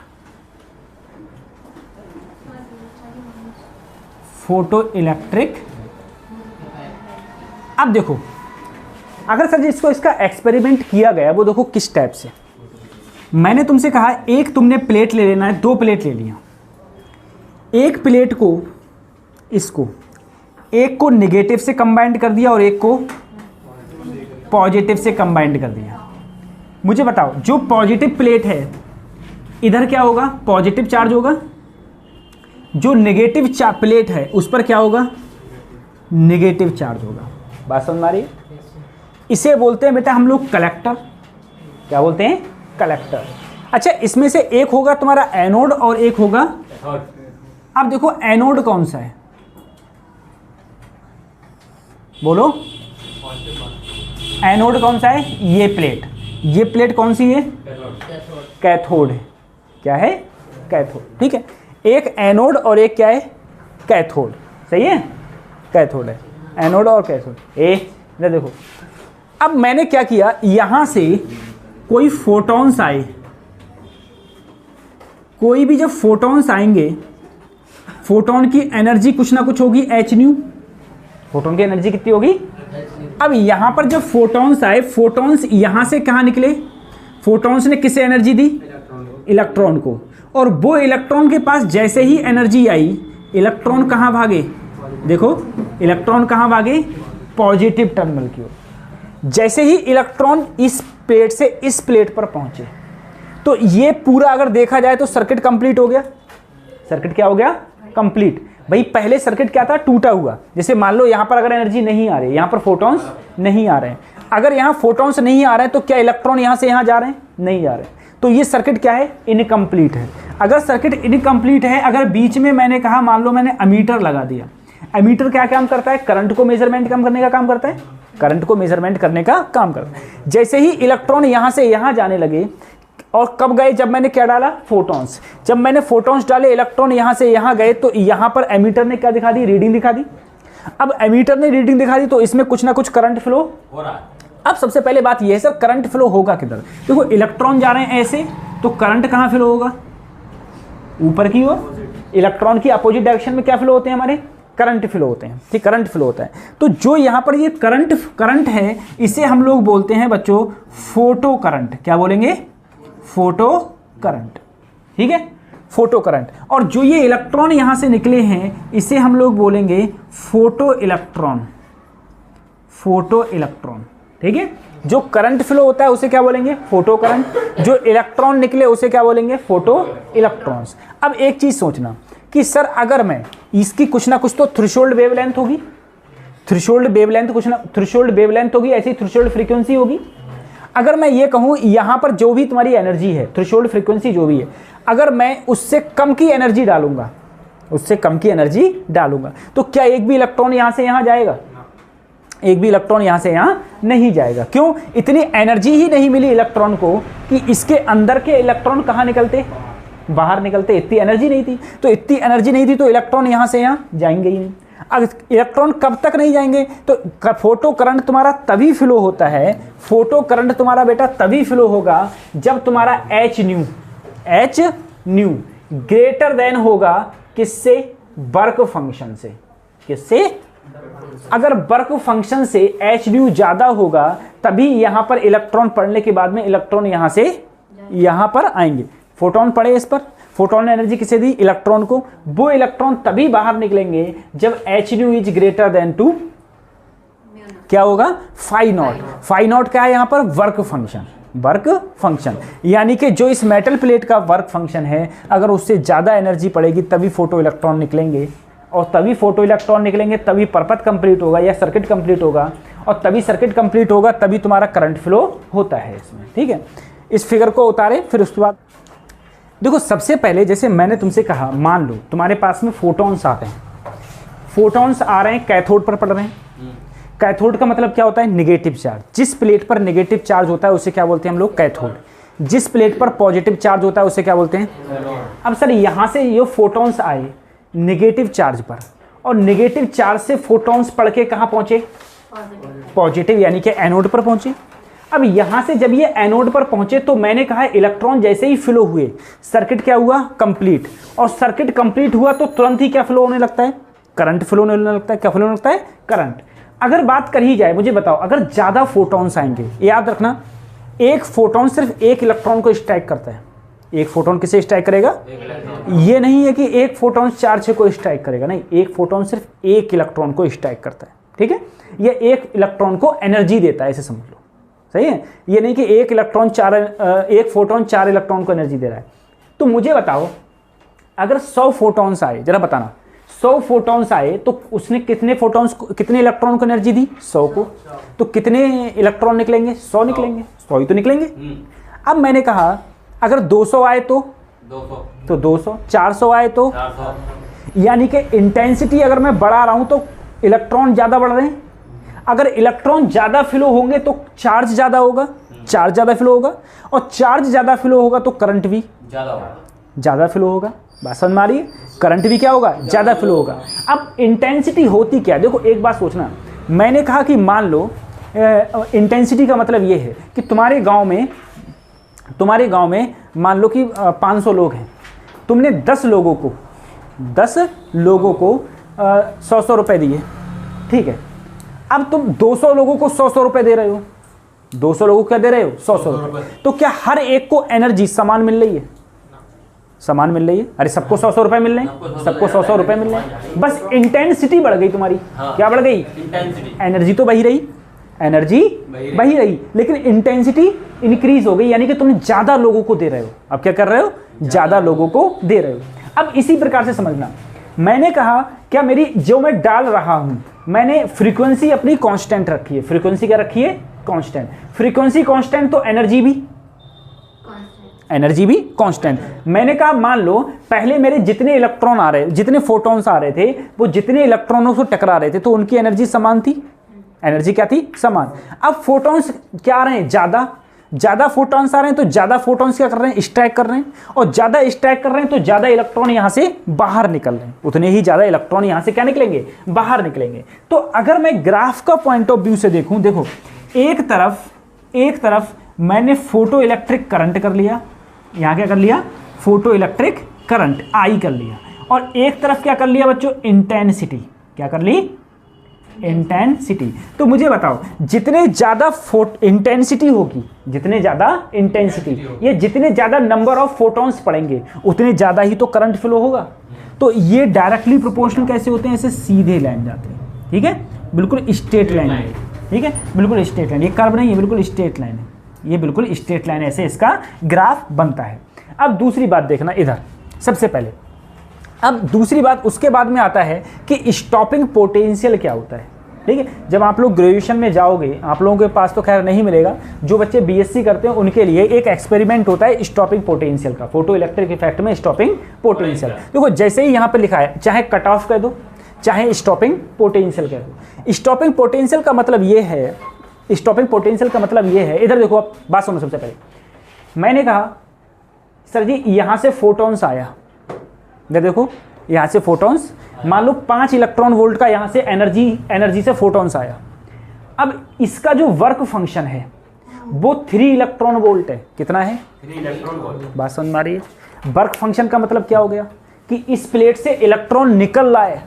Speaker 1: photo electric. अब देखो, अगर सर जी इसका एक्सपेरिमेंट किया गया, वो देखो किस टाइप से। मैंने तुमसे कहा एक तुमने प्लेट ले लेना है, 2 प्लेट ले लिया। एक प्लेट को, इसको एक को नेगेटिव से कंबाइंड कर दिया और एक को पॉजिटिव से कंबाइंड कर दिया। मुझे बताओ, जो पॉजिटिव प्लेट है इधर क्या होगा? पॉजिटिव चार्ज होगा। जो नेगेटिव प्लेट है उस पर क्या होगा? नेगेटिव चार्ज होगा। बात समझ आ रही है? इसे बोलते हैं बेटा हम लोग कलेक्टर। क्या बोलते हैं? कलेक्टर। अच्छा, इसमें से एक होगा तुम्हारा एनोड और एक होगा। अब देखो एनोड कौन सा है? बोलो, एनोड कौन सा है? ये प्लेट। ये प्लेट कौन सी है? कैथोड है। क्या है? कैथोड। ठीक है, एक एनोड और एक क्या है? कैथोड। सही है, कैथोड है। एनोड और कैथोड। इधर देखो, अब मैंने क्या किया, यहां से कोई फोटॉन्स आए, कोई भी जब फोटॉन्स आएंगे, फोटॉन की एनर्जी कुछ ना कुछ होगी, एच न्यू। फोटॉन की एनर्जी कितनी होगी? अब यहां पर जब फोटॉन्स आए, फोटॉन्स यहां से कहां निकले? फोटॉन्स ने किसे एनर्जी दी? इलेक्ट्रॉन को। और वो इलेक्ट्रॉन के पास जैसे ही एनर्जी आई, इलेक्ट्रॉन कहां भागे? देखो, इलेक्ट्रॉन कहां भागे? पॉजिटिव टर्मिनल की ओर। जैसे ही इलेक्ट्रॉन इस प्लेट से इस प्लेट पर पहुंचे, तो ये पूरा अगर देखा जाए तो सर्किट कंप्लीट हो गया। सर्किट क्या हो गया? कंप्लीट। भाई पहले सर्किट क्या था? टूटा हुआ। जैसे मान लो यहां पर अगर एनर्जी नहीं आ रही, यहां पर फोटॉन्स नहीं आ रहे हैं। अगर यहां फोटॉन्स नहीं आ रहे हैं तो क्या इलेक्ट्रॉन यहां से यहां जा रहे हैं? नहीं जा रहे हैं। तो ये सर्किट क्या है? इनकम्प्लीट है। अगर सर्किट इनकम्प्लीट है, अगर बीच में मैंने कहा, मान लो मैंने अमीटर लगा दिया। अमीटर क्या काम करता है? करंट को मेजरमेंट करने का काम करता है। करंट को मेजरमेंट करने का काम करता है। जैसे ही इलेक्ट्रॉन यहां से यहां जाने लगे, और कब गए? जब मैंने क्या डाला? फोटॉन्स। जब मैंने फोटॉन्स डाले, इलेक्ट्रॉन यहां से यहां गए, तो यहां पर एमीटर ने क्या दिखा दी? रीडिंग दिखा दी। अब एमीटर ने रीडिंग दिखा दी तो इसमें कुछ ना कुछ करंट फ्लो हो रहा है। अब सबसे पहले बात यह है सर, करंट फ्लो होगा किधर? देखो इलेक्ट्रॉन जा रहे हैं ऐसे, तो करंट कहां फ्लो होगा? ऊपर की ओर। इलेक्ट्रॉन की अपोजिट डायरेक्शन में क्या फ्लो होते हैं? हमारे करंट फ्लो होते हैं। ठीक, करंट फ्लो होता है। तो जो यहाँ पर ये करंट है, इसे हम लोग बोलते हैं बच्चों फोटो करंट। क्या बोलेंगे? Photo current. ठीक है, फोटो करंट। और जो ये इलेक्ट्रॉन यहाँ से निकले हैं, इसे हम लोग बोलेंगे फोटो इलेक्ट्रॉन। फोटो इलेक्ट्रॉन, ठीक है। जो करंट फ्लो होता है उसे क्या बोलेंगे, फोटो करंट। जो इलेक्ट्रॉन निकले उसे क्या बोलेंगे, फोटो इलेक्ट्रॉन्स। अब एक चीज सोचना कि सर अगर मैं इसकी कुछ ना कुछ तो थ्रेशोल्ड वेवलेंथ होगी, थ्रेशोल्ड वेवलेंथ कुछ ना, थ्रेशोल्ड वेवलेंथ होगी, ऐसी थ्रेशोल्ड फ्रीक्वेंसी होगी। अगर मैं ये कहूं यहां पर जो भी तुम्हारी एनर्जी है, थ्रेशोल्ड फ्रीक्वेंसी जो भी है, अगर मैं उससे कम की एनर्जी डालूंगा, उससे कम की एनर्जी डालूंगा, तो क्या एक भी इलेक्ट्रॉन यहां से यहां जाएगा, एक भी इलेक्ट्रॉन यहां से यहां नहीं जाएगा। क्यों, इतनी एनर्जी ही नहीं मिली इलेक्ट्रॉन को कि इसके अंदर के इलेक्ट्रॉन कहां निकलते, बाहर निकलते, इतनी एनर्जी नहीं थी। तो इतनी एनर्जी नहीं थी तो इलेक्ट्रॉन यहां से यहां जाएंगे ही नहीं। अब इलेक्ट्रॉन कब तक नहीं जाएंगे, तो फोटो करंट तुम्हारा तभी फ्लो होता है, फोटो करंट तुम्हारा बेटा तभी फ्लो होगा जब तुम्हारा एच न्यू ग्रेटर देन होगा किससे, वर्क फंक्शन से। किससे, अगर वर्क फंक्शन से एच न्यू ज्यादा होगा तभी यहां पर इलेक्ट्रॉन पढ़ने के बाद में इलेक्ट्रॉन यहां से यहां पर आएंगे। फोटोन पड़े इस पर, फोटोन ने एनर्जी किसे दी, इलेक्ट्रॉन को। वो इलेक्ट्रॉन तभी बाहर निकलेंगे जब h nu is greater than to, क्या होगा, फाई नॉट। फाई नॉट क्या है यहां पर, वर्क फंक्शन, वर्क फंक्शन। यानी कि जो इस मेटल प्लेट का वर्क फंक्शन है, अगर उससे ज्यादा एनर्जी पड़ेगी तभी फोटो इलेक्ट्रॉन निकलेंगे, और तभी फोटो इलेक्ट्रॉन निकलेंगे तभी परपथ कंप्लीट होगा या सर्किट कंप्लीट होगा, और तभी सर्किट कंप्लीट होगा तभी तुम्हारा करंट फ्लो होता है इसमें, ठीक है। इस फिगर को उतारे, फिर उसके बाद देखो सबसे पहले जैसे मैंने तुमसे कहा, मान लो तुम्हारे पास में फोटॉन्स आते हैं, फोटॉन्स आ रहे हैं, कैथोड पर पड़ रहे हैं। कैथोड का मतलब क्या होता है, निगेटिव चार्ज। जिस प्लेट पर निगेटिव चार्ज होता है उसे क्या बोलते हैं हम लोग, कैथोड। जिस प्लेट पर पॉजिटिव चार्ज होता है उसे क्या बोलते हैं। अब सर यहां से ये फोटॉन्स आए निगेटिव चार्ज पर, और निगेटिव चार्ज से फोटॉन्स पढ़ के कहां पहुंचे, पॉजिटिव, यानी कि एनोड पर पहुंचे। अब यहां से जब ये एनोड पर पहुंचे तो मैंने कहा इलेक्ट्रॉन जैसे ही फ्लो हुए, सर्किट क्या हुआ, कंप्लीट। और सर्किट कंप्लीट हुआ तो तुरंत ही क्या फ्लो होने लगता है, करंट फ्लो होने लगता है। क्या फ्लो होने लगता है, करंट। अगर बात कर ही जाए, मुझे बताओ अगर ज्यादा फोटॉन्स आएंगे, याद रखना एक फोटॉन सिर्फ एक इलेक्ट्रॉन को स्ट्राइक करता है। एक फोटोन किसे स्ट्राइक करेगा, ये नहीं है कि एक फोटोन 4-6 को स्ट्राइक करेगा, नहीं, एक फोटोन सिर्फ एक इलेक्ट्रॉन को स्ट्राइक करता है, ठीक है। ये एक इलेक्ट्रॉन को एनर्जी देता है, ऐसे समझ लो, सही है। ये नहीं कि एक फोटोन 4 इलेक्ट्रॉन को एनर्जी दे रहा है। तो मुझे बताओ अगर 100 फोटॉन्स आए, जरा बताना, 100 फोटॉन्स आए तो उसने कितने फोटॉन्स को, कितने इलेक्ट्रॉन को एनर्जी दी, 100 को। तो कितने इलेक्ट्रॉन निकलेंगे, 100 निकलेंगे, 100 ही तो निकलेंगे। अब मैंने कहा अगर 200 आए तो 200, 400 आए तो 400। यानी कि इंटेंसिटी अगर मैं बढ़ा रहा हूं तो इलेक्ट्रॉन ज्यादा बढ़ रहे हैं। अगर इलेक्ट्रॉन ज्यादा फ्लो होंगे तो चार्ज ज्यादा होगा, चार्ज ज्यादा फ्लो होगा, और चार्ज ज्यादा फ्लो होगा तो करंट भी ज्यादा फ्लो होगा। बात समझ में आ रही है, करंट भी क्या होगा, ज्यादा फ्लो होगा। अब इंटेंसिटी होती क्या, देखो एक बात सोचना, मैंने कहा कि मान लो इंटेंसिटी का मतलब ये है कि तुम्हारे गांव में मान लो कि 500 लोग हैं, तुमने 10 लोगों को 100-100 रुपए दिए, ठीक है। अब तुम 200 लोगों को 100-100 रुपए दे रहे हो, 200 लोगों को क्या दे रहे हो, 100-100 रुपए। तो क्या हर एक को एनर्जी समान मिल रही है, समान मिल रही है। अरे सबको 100-100 रुपए मिल रहे हैं, सबको 100-100 रुपए मिल रहे हैं, बस इंटेंसिटी बढ़ गई तुम्हारी। हाँ। क्या बढ़ गई, एनर्जी तो वही रही, एनर्जी वही रही, लेकिन इंटेंसिटी इंक्रीज हो गई, यानी कि तुम ज्यादा लोगों को दे रहे हो। अब क्या कर रहे हो, ज्यादा लोगों को दे रहे हो। अब इसी प्रकार से समझना, मैंने कहा क्या मेरी जो मैं डाल रहा हूं, मैंने फ्रीक्वेंसी अपनी कांस्टेंट रखी है। फ्रीक्वेंसी क्या रखी है, कांस्टेंट। फ्रीक्वेंसी कांस्टेंट तो एनर्जी भी कांस्टेंट। मैंने कहा मान लो पहले मेरे जितने इलेक्ट्रॉन आ रहे, जितने फोटॉन्स आ रहे थे, वो जितने इलेक्ट्रॉनों से टकरा रहे थे तो उनकी एनर्जी समान थी, एनर्जी क्या थी, समान। अब फोटॉन्स क्या आ रहे हैं, ज्यादा फोटॉन्स आ रहे हैं, तो ज्यादा फोटॉन्स क्या कर रहे हैं, स्ट्राइक कर रहे हैं, और ज्यादा स्ट्राइक कर रहे हैं तो ज्यादा इलेक्ट्रॉन यहां से बाहर निकल रहे हैं, उतने ही ज्यादा इलेक्ट्रॉन यहां से क्या निकलेंगे, बाहर निकलेंगे। तो अगर मैं ग्राफ का पॉइंट ऑफ व्यू से देखूं, देखो एक तरफ मैंने फोटो इलेक्ट्रिक करंट कर लिया, यहां क्या कर लिया, फोटो इलेक्ट्रिक करंट आई कर लिया, और एक तरफ क्या कर लिया बच्चों, इंटेंसिटी। क्या कर ली, इंटेंसिटी। तो मुझे बताओ जितने ज्यादा इंटेंसिटी होगी, जितने ज्यादा इंटेंसिटी, ये जितने ज्यादा नंबर ऑफ फोटॉन्स पड़ेंगे उतने ज्यादा ही तो करंट फ्लो होगा। तो ये डायरेक्टली प्रोपोर्शनल कैसे होते हैं, ऐसे सीधे लाइन जाते हैं, ठीक है, बिल्कुल स्ट्रेट लाइन है, ठीक है, बिल्कुल स्ट्रेट लाइन, ये कर्व नहीं है, बिल्कुल स्ट्रेट लाइन है, ये बिल्कुल स्ट्रेट लाइन ऐसे इसका ग्राफ बनता है। अब दूसरी बात देखना इधर सबसे पहले, अब दूसरी बात उसके बाद में आता है कि स्टॉपिंग पोटेंशियल क्या होता है। ठीक है, जब आप लोग ग्रेजुएशन में जाओगे, आप लोगों के पास तो खैर नहीं मिलेगा, जो बच्चे बीएससी करते हैं उनके लिए एक एक्सपेरिमेंट होता है स्टॉपिंग पोटेंशियल का, फोटो इलेक्ट्रिक इफेक्ट में स्टॉपिंग पोटेंशियल। देखो जैसे ही यहाँ पर लिखा है, चाहे कट ऑफ कह दो चाहे स्टॉपिंग पोटेंशियल कह दो, स्टॉपिंग पोटेंशियल का मतलब ये है, स्टॉपिंग पोटेंशियल का मतलब ये है, इधर देखो आप बात सुनो। सबसे पहले मैंने कहा सर जी यहाँ से फोटॉन्स आया, देखो यहाँ से फोटॉन्स, मान लो 5 इलेक्ट्रॉन वोल्ट का यहाँ से एनर्जी से फोटॉन्स आया। अब इसका जो वर्क फंक्शन है वो 3 इलेक्ट्रॉन वोल्ट है। कितना है? 3 इलेक्ट्रॉन वोल्ट। बात समझ में आ रही है? वर्क फंक्शन का मतलब क्या हो गया कि इस प्लेट से इलेक्ट्रॉन निकल रहा है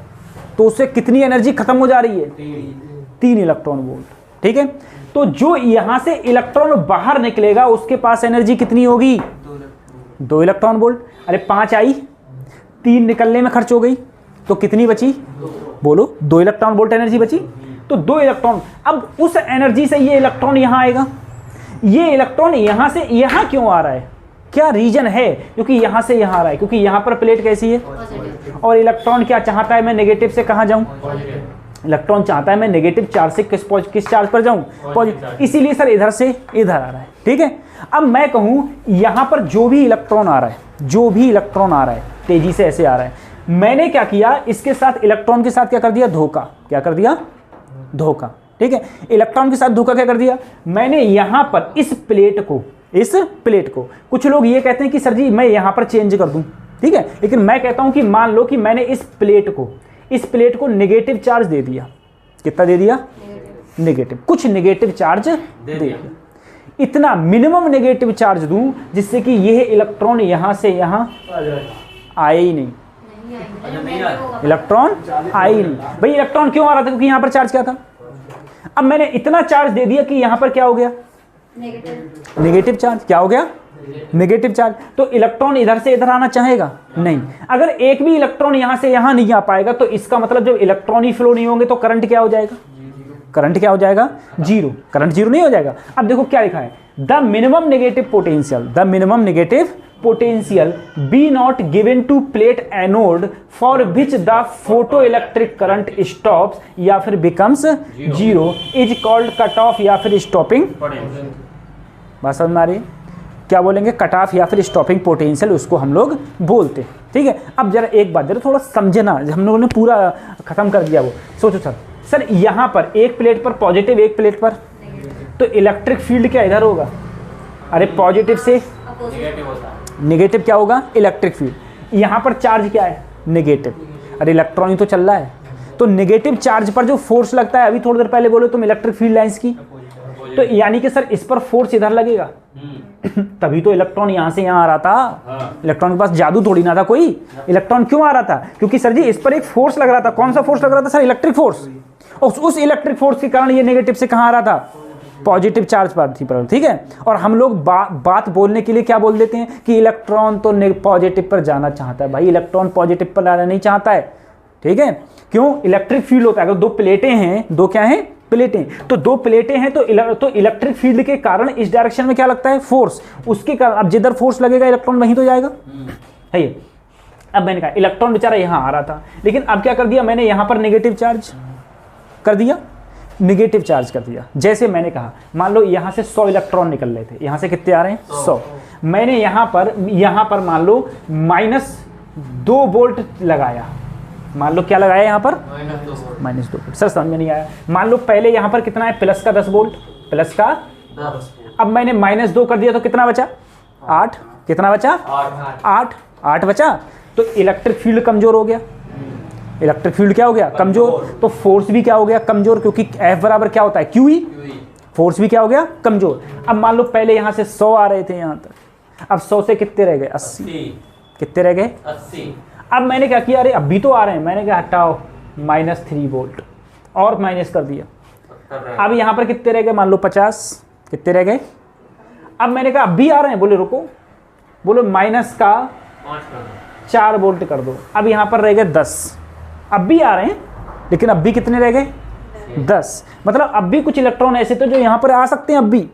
Speaker 1: तो उससे कितनी एनर्जी खत्म हो जा रही है? 3 इलेक्ट्रॉन वोल्ट। ठीक है, तो जो यहां से इलेक्ट्रॉन बाहर निकलेगा उसके पास एनर्जी कितनी होगी? 2 इलेक्ट्रॉन वोल्ट। अरे 5 आई, 3 निकलने में खर्च हो गई, तो कितनी बची? बोलो, 2 इलेक्ट्रॉन वोल्ट एनर्जी बची। तो 2 इलेक्ट्रॉन, अब उस एनर्जी से ये इलेक्ट्रॉन यहां आएगा, ये इलेक्ट्रॉन यहां से यहां क्यों आ रहा है? क्या रीजन है? क्योंकि यहां से यहां आ रहा है, क्योंकि यहां पर प्लेट कैसी है, और इलेक्ट्रॉन क्या चाहता है? मैं नेगेटिव से कहां जाऊं? इलेक्ट्रॉन चाहता है मैं नेगेटिव चार्ज से किस चार्ज पर जाऊं? पॉजिटिव। इसीलिए सर इधर से इधर आ रहा है। ठीक है, अब मैं कहूं यहां पर जो भी इलेक्ट्रॉन आ रहा है, जो भी इलेक्ट्रॉन आ रहा है तेजी से ऐसे आ रहा है, मैंने क्या किया? इसके साथ इलेक्ट्रॉन के साथ क्या कर दिया? धोखा। क्या कर दिया? धोखा। ठीक है, इलेक्ट्रॉन के साथ धोखा क्या कर दिया? मैंने यहां पर इस प्लेट को, कुछ लोग ये कहते हैं कि सर जी मैं यहां पर चेंज कर दूं, ठीक है, लेकिन मैं कहता हूं कि मान लो कि मैंने इस प्लेट को नेगेटिव चार्ज दे दिया। कितना दे दिया? नेगेटिव, कुछ नेगेटिव चार्ज दे दिया। इतना मिनिमम नेगेटिव चार्ज दूं जिससे कि यह इलेक्ट्रॉन यहां से यहां आए ही नहीं, इलेक्ट्रॉन आए ही नहीं। भाई इलेक्ट्रॉन क्यों आ रहा था? क्योंकि यहां पर चार्ज क्या था। अब मैंने इतना चार्ज दे दिया कि यहां पर क्या हो गया? Negative charge. क्या हो गया? Negative charge. तो इलेक्ट्रॉन इधर से इधर आना चाहेगा? नहीं। अगर एक भी इलेक्ट्रॉन यहां से यहां नहीं आ पाएगा तो इसका मतलब जब इलेक्ट्रॉन ही फ्लो नहीं होंगे तो करंट क्या हो जाएगा? करंट क्या हो जाएगा? जीरो। करंट जीरो नहीं हो जाएगा। अब देखो क्या लिखा है, the minimum negative potential V naught given to plate anode for which the photoelectric current stops या फिर becomes zero is called cut off या फिर स्टॉपिंग। बात समझ में आ रही है? क्या बोलेंगे? कट ऑफ या फिर स्टॉपिंग पोटेंशियल उसको हम लोग बोलते हैं। ठीक है, अब जरा एक बात जरा थोड़ा समझना, हम लोगों ने पूरा खत्म कर दिया वो। सोचो सर यहाँ पर एक प्लेट पर पॉजिटिव, एक प्लेट पर, तो इलेक्ट्रिक फील्ड क्या इधर होगा? अरे पॉजिटिव से नेगेटिव क्या होगा? Electric field. यहाँ पर चार्ज क्या है? नेगेटिव। अरे इलेक्ट्रॉन ही तो चल रहा है, तो नेगेटिव चार्ज पर जो फोर्स लगता है, अभी थोड़ी देर पहले बोले तुम इलेक्ट्रिक फील्ड लाइंस की, तो यानी कि सर इस पर फोर्स इधर लगेगा तभी तो इलेक्ट्रॉन यहां से यहां आ रहा था। इलेक्ट्रॉन के पास जादू थोड़ी ना था कोई। इलेक्ट्रॉन क्यों आ रहा था? क्योंकि सर जी इस पर एक फोर्स लग रहा था। कौन सा फोर्स लग रहा था सर? Electric force. और उस इलेक्ट्रिक फोर्स के कारण ये नेगेटिव से कहां आ रहा था? पॉजिटिव चार्ज पर थी। ठीक है, और हम लोग बात बोलने के लिए क्या बोल देते हैं कि इलेक्ट्रॉन तो पॉजिटिव पर जाना चाहता है। भाई इलेक्ट्रॉन पॉजिटिव पर जाना नहीं चाहता है। ठीक है, क्यों? इलेक्ट्रिक फील्ड होता है। अगर दो प्लेटें हैं, दो क्या हैं? प्लेटें, तो दो प्लेटें हैं तो इलेक्ट्रिक फील्ड के कारण इस डायरेक्शन में क्या लगता है? फोर्स। उसके कारण अब जिधर फोर्स लगेगा इलेक्ट्रॉन वहीं तो जाएगा, है ये। अब मैंने कहा इलेक्ट्रॉन बेचारा यहां आ रहा था, लेकिन अब क्या कर दिया मैंने? यहां पर नेगेटिव चार्ज कर दिया, नेगेटिव चार्ज कर दिया। जैसे मैंने कहा मान लो यहां से 100 इलेक्ट्रॉन निकल रहे थे, यहां से कितने आ रहे हैं? 100। मैंने यहां पर मान लो -2 वोल्ट लगाया। मान लो क्या लगाया यहाँ पर? -2 वोल्ट। सर समझ में नहीं आया। मान लो पहले यहाँ पर कितना है? प्लस का 10 वोल्ट, प्लस का 10। अब मैंने -2 कर दिया तो कितना बचा? 8। कितना बचा? 8 बचा। तो इलेक्ट्रिक फील्ड कमजोर हो गया। इलेक्ट्रिक फील्ड क्या हो गया? कमजोर। तो फोर्स भी क्या हो गया? कमजोर, क्योंकि F बराबर क्या होता है? QE। फोर्स भी क्या हो गया? कमजोर। अब मान लो पहले यहाँ से 100 आ रहे थे यहाँ तक, अब 100 से कितने रह गए? 80। कितने रह गए? 80। अब मैंने क्या किया? अरे अभी तो आ रहे हैं, मैंने कहा हटाओ -3 वोल्ट और माइनस कर दिया। अब यहाँ पर कितने रह गए? मान लो 50। कितने रह गए? अब मैंने कहा अभी आ रहे हैं, बोले रुको, बोलो -4 वोल्ट कर दो। अब यहाँ पर रह गए 10। अब भी आ रहे हैं, लेकिन अब भी कितने रह गए? 10। मतलब अब भी कुछ इलेक्ट्रॉन ऐसे थे जो यहाँ पर आ सकते हैं अब भी।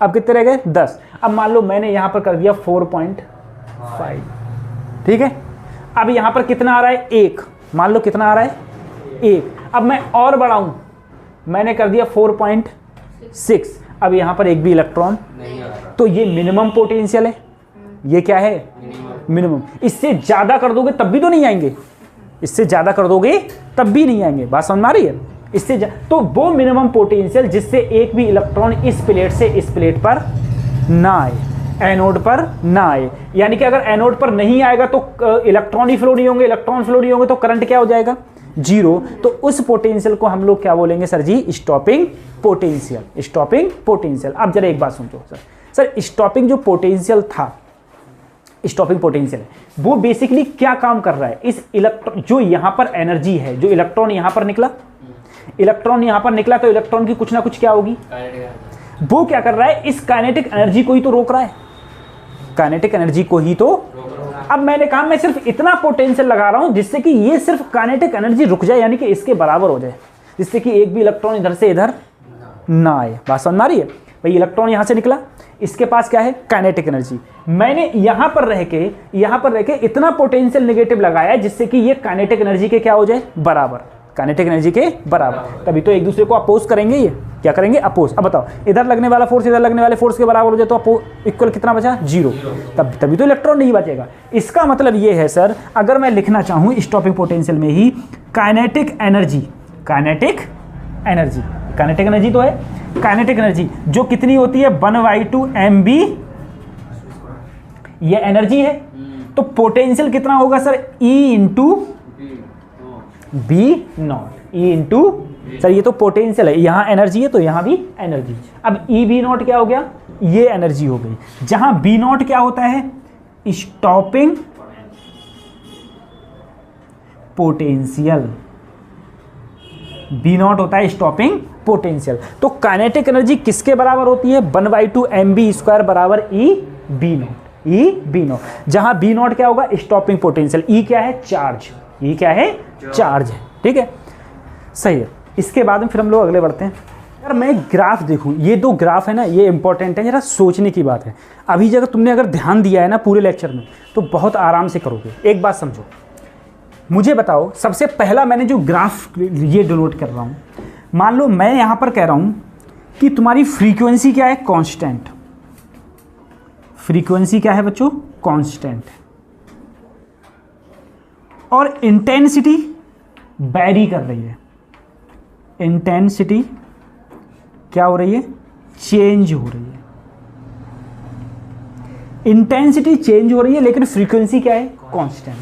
Speaker 1: अब कितने रह गए? 10। अब मान लो मैंने यहाँ पर कर दिया 4.5, ठीक है। अब यहाँ पर कितना आ रहा है? 1। मान लो कितना आ रहा है? 1। अब मैं और बढ़ाऊँ, मैंने कर दिया 4.6। अब यहाँ पर एक भी इलेक्ट्रॉन नहीं आ रहा, तो ये मिनिमम पोटेंशियल है। ये क्या है? मिनिमम। इससे ज़्यादा कर दोगे तब भी तो नहीं आएंगे, इससे ज़्यादा कर दोगे तब भी नहीं आएंगे। बात समझ में आ रही है? इससे तो वो मिनिमम पोटेंशियल जिससे एक भी इलेक्ट्रॉन इस प्लेट से इस प्लेट पर ना आए, एनोड पर ना आए। यानी कि अगर एनोड पर नहीं आएगा तो इलेक्ट्रॉन ही फ्लो नहीं होंगे, इलेक्ट्रॉन फ्लो नहीं होंगे तो करंट क्या हो जाएगा? 0। तो उस पोटेंशियल को हम लोग क्या बोलेंगे sir ji? Stopping potential. Stopping potential. अब जरा एक बात समझो सर, स्टॉपिंग जो पोटेंशियल था, स्टॉपिंग पोटेंशियल है, वो बेसिकली क्या काम कर रहा है? इस इलेक्ट्रॉन जो यहाँ पर एनर्जी है, जो इलेक्ट्रॉन यहाँ पर निकला, इलेक्ट्रॉन यहाँ पर निकला तो इलेक्ट्रॉन की कुछ ना कुछ क्या होगी? वो क्या कर रहा है? इस काइनेटिक एनर्जी को ही तो रोक रहा है, काइनेटिक एनर्जी को ही तो। अब मैंने कहा मैं सिर्फ इतना पोटेंशियल लगा रहा हूं जिससे कि ये सिर्फ काइनेटिक एनर्जी रुक जाए, यानी कि इसके बराबर हो जाए, जिससे कि एक भी इलेक्ट्रॉन इधर से इधर ना आए। बात समझ में आ रही है? भाई इलेक्ट्रॉन यहां से निकला, इसके पास क्या है? Kinetic energy. मैंने यहां पर रह के इतना पोटेंशियल नेगेटिव लगाया जिससे कि ये काइनेटिक एनर्जी के क्या हो जाए? बराबर, काइनेटिक एनर्जी के बराबर। तभी तो एक दूसरे को अपोज करेंगे। ये क्या करेंगे? अपोज। अब बताओ, इधर लगने वाला फोर्स इधर लगने वाले फोर्स के बराबर हो जाए तो इक्वल कितना बचा? 0। तभी तो इलेक्ट्रॉन नहीं बचेगा। इसका मतलब ये है सर, अगर मैं लिखना चाहूं स्टॉपिंग पोटेंशियल में ही kinetic energy, kinetic energy, kinetic energy तो है, काइनेटिक एनर्जी जो कितनी होती है? 1/2 mb ये एनर्जी है। तो पोटेंशियल कितना होगा sir? E into V naught. E into, sir ये तो पोटेंशियल है, यहां एनर्जी है तो यहां भी एनर्जी। अब ई बी नॉट क्या हो गया? ये एनर्जी हो गई। जहां बी नॉट क्या होता है? Stopping potential. बी नॉट होता है स्टॉपिंग पोटेंशियल। तो काइनेटिक एनर्जी किसके बराबर होती है? 1/2 mv² बराबर e V naught. E V naught, जहां बी नॉट क्या होगा? Stopping potential. ई क्या है? चार्ज। ई क्या है? चार्ज है। ठीक है, सही है। इसके बाद में फिर हम लोग अगले बढ़ते हैं। यार मैं ग्राफ देखूं, ये 2 ग्राफ है ना, ये इंपॉर्टेंट है, जरा सोचने की बात है। अभी जगह तुमने अगर ध्यान दिया है ना पूरे लेक्चर में तो बहुत आराम से करोगे। एक बात समझो, मुझे बताओ, सबसे पहला मैंने जो ग्राफ ये डिनोट कर रहा हूँ, मान लो मैं यहाँ पर कह रहा हूँ कि तुम्हारी फ्रीक्वेंसी क्या है? कांस्टेंट। फ्रीक्वेंसी क्या है बच्चों? कांस्टेंट। और इंटेंसिटी वैरी कर रही है। इंटेंसिटी क्या हो रही है? चेंज हो रही है। इंटेंसिटी चेंज हो रही है लेकिन फ्रीक्वेंसी क्या है? कांस्टेंट।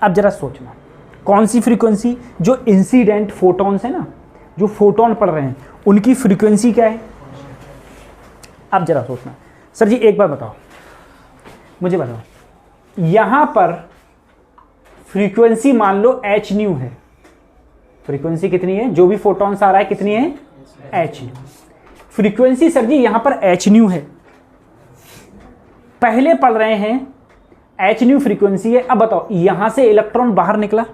Speaker 1: अब जरा सोचना, कौन सी फ्रीक्वेंसी? जो इंसिडेंट फोटॉन्स है ना, जो फोटोन पड़ रहे हैं, उनकी फ्रीक्वेंसी क्या है? अब जरा सोचना। सर जी एक बार बताओ, मुझे बताओ, यहां पर फ्रीक्वेंसी मान लो h न्यू है। फ्रीक्वेंसी कितनी है? जो भी फोटॉन्स आ रहा है कितनी है? h। फ्रीक्वेंसी सर जी यहां पर h न्यू है, पहले पढ़ रहे हैं h न्यू फ्रीक्वेंसी है। अब बताओ, यहां से इलेक्ट्रॉन बाहर निकला,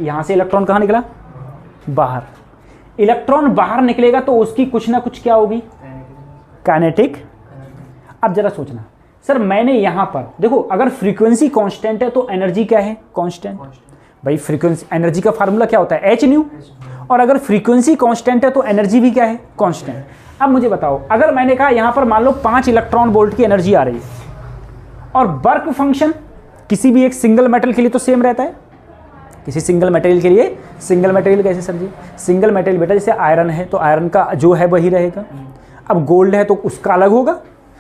Speaker 1: यहां से इलेक्ट्रॉन कहां निकला? बाहर। इलेक्ट्रॉन बाहर निकलेगा तो उसकी कुछ ना कुछ क्या होगी? काइनेटिक। अब जरा सोचना सर, मैंने यहां पर देखो, अगर फ्रीक्वेंसी कांस्टेंट है तो एनर्जी क्या है? कांस्टेंट। भाई फ्रीक्वेंसी, एनर्जी का फार्मूला क्या होता है? H new. और अगर फ्रीक्वेंसी कांस्टेंट है तो एनर्जी भी क्या है? कांस्टेंट। अब मुझे बताओ, अगर मैंने कहा यहां पर मान लो 5 इलेक्ट्रॉन वोल्ट की एनर्जी आ रही है और वर्क फंक्शन किसी भी एक सिंगल मेटल के लिए तो सेम रहता है। किसी सिंगल मटेरियल के लिए, सिंगल मटेरियल कैसे सर जी? सिंगल मटेरियल बेटा, जैसे आयरन है तो आयरन का जो है वही रहेगा। अब गोल्ड है तो उसका अलग होगा,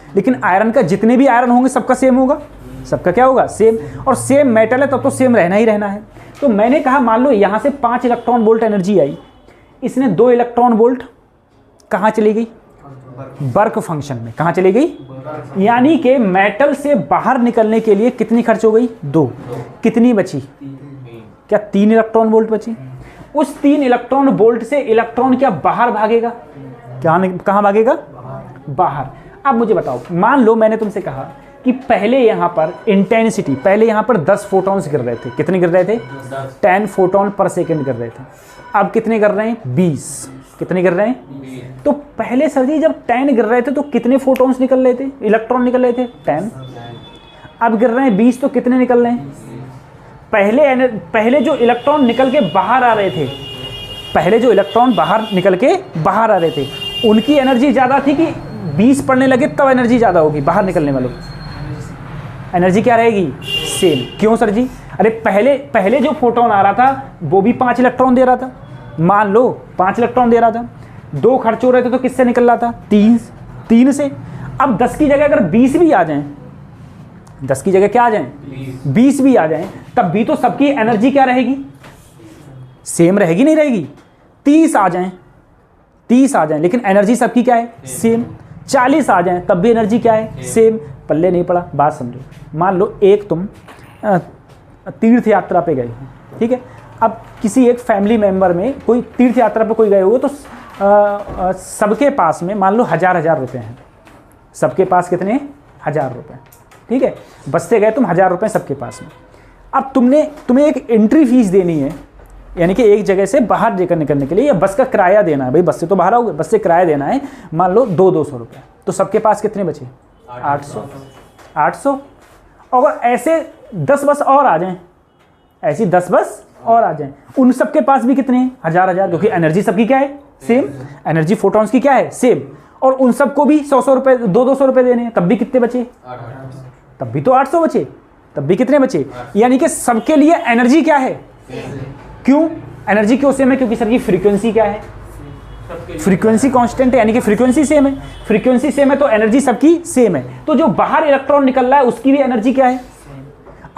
Speaker 1: लेकिन आयरन का जितने भी आयरन होंगे सबका सेम होगा। सबका क्या होगा? सेम। और सेम मेटल है तब तो सेम रहना ही रहना है। तो मैंने कहा मान लो यहाँ से 5 इलेक्ट्रॉन वोल्ट एनर्जी आई, इसने 2 इलेक्ट्रॉन वोल्ट कहाँ चली गई? वर्क फंक्शन में। कहाँ चली गई? यानी कि मेटल से बाहर निकलने के लिए कितनी खर्च हो गई? 2। कितनी बची? क्या 3 इलेक्ट्रॉन वोल्ट बची? उस 3 इलेक्ट्रॉन वोल्ट से इलेक्ट्रॉन क्या बाहर भागेगा? क्या कहाँ भागेगा? बाहर। अब मुझे बताओ, मान लो मैंने तुमसे कहा कि पहले यहाँ पर इंटेंसिटी, पहले यहाँ पर 10 फोटॉन्स गिर रहे थे। कितने गिर रहे थे? 10 फोटॉन पर सेकेंड गिर रहे थे। अब कितने गिर रहे हैं? 20। कितने गिर रहे हैं? तो पहले सर जी जब 10 गिर रहे थे तो कितने फोटॉन्स निकल रहे थे, इलेक्ट्रॉन निकल रहे थे? 10। अब गिर रहे हैं 20 तो कितने निकल रहे हैं? पहले जो इलेक्ट्रॉन निकल के बाहर आ रहे थे, पहले जो इलेक्ट्रॉन बाहर निकल के बाहर आ रहे थे उनकी एनर्जी ज़्यादा थी कि 20 पढ़ने लगे तब एनर्जी ज़्यादा होगी? बाहर निकलने वालों एनर्जी क्या रहेगी? सेम। क्यों सर जी? अरे पहले जो फोटोन आ रहा था वो भी 5 इलेक्ट्रॉन दे रहा था, मान लो 5 इलेक्ट्रॉन दे रहा था, 2 खर्च हो रहे थे तो किससे निकल रहा था? 3 से। अब 10 की जगह अगर 20 भी आ जाएं, 10 की जगह क्या आ जाएं? 20 भी आ जाएं, तब भी तो सबकी एनर्जी क्या रहेगी? सेम रहेगी, नहीं रहेगी? 30 आ जाएं, 30 आ जाएं, लेकिन एनर्जी सबकी क्या है? सेम। 40 आ जाएं तब भी एनर्जी क्या है? सेम। पल्ले नहीं पड़ा। बात समझो, मान लो एक तुम तीर्थ यात्रा पे गए हो, ठीक है। अब किसी एक फैमिली मेंबर में कोई तीर्थ यात्रा पे कोई गए हो तो सबके पास में मान लो 1000 रुपये हैं। सबके पास कितने? 1000 रुपये, ठीक है। बस से गए तुम, 1000 रुपये सबके पास में। अब तुम्हें एक एंट्री फीस देनी है, यानी कि एक जगह से बाहर लेकर निकलने के लिए, या बस का किराया देना है। भाई बस से तो बाहर आओगे, बस से किराया देना है, मान लो 200 रुपये। तो सबके पास कितने बचे? 800। अगर ऐसे 10 बस और आ जाएं, ऐसी 10 बस और आ जाएं, उन सबके पास भी कितने? 1000, क्योंकि एनर्जी सबकी क्या है? सेम। एनर्जी फोटॉन्स की क्या है? सेम। और उन सबको भी 100 रुपये, 200 रुपये देने हैं, तब भी कितने बचे? तब भी तो 800 बचे। तब भी कितने बचे? यानी कि सबके लिए एनर्जी क्या है? क्यों एनर्जी क्यों सेम है? क्योंकि सर की फ्रीक्वेंसी क्या है? फ्रीक्वेंसी कांस्टेंट है, यानी कि फ्रीक्वेंसी सेम है। फ्रीक्वेंसी सेम है तो एनर्जी सबकी सेम है। तो जो बाहर इलेक्ट्रॉन निकल रहा है उसकी भी एनर्जी क्या है?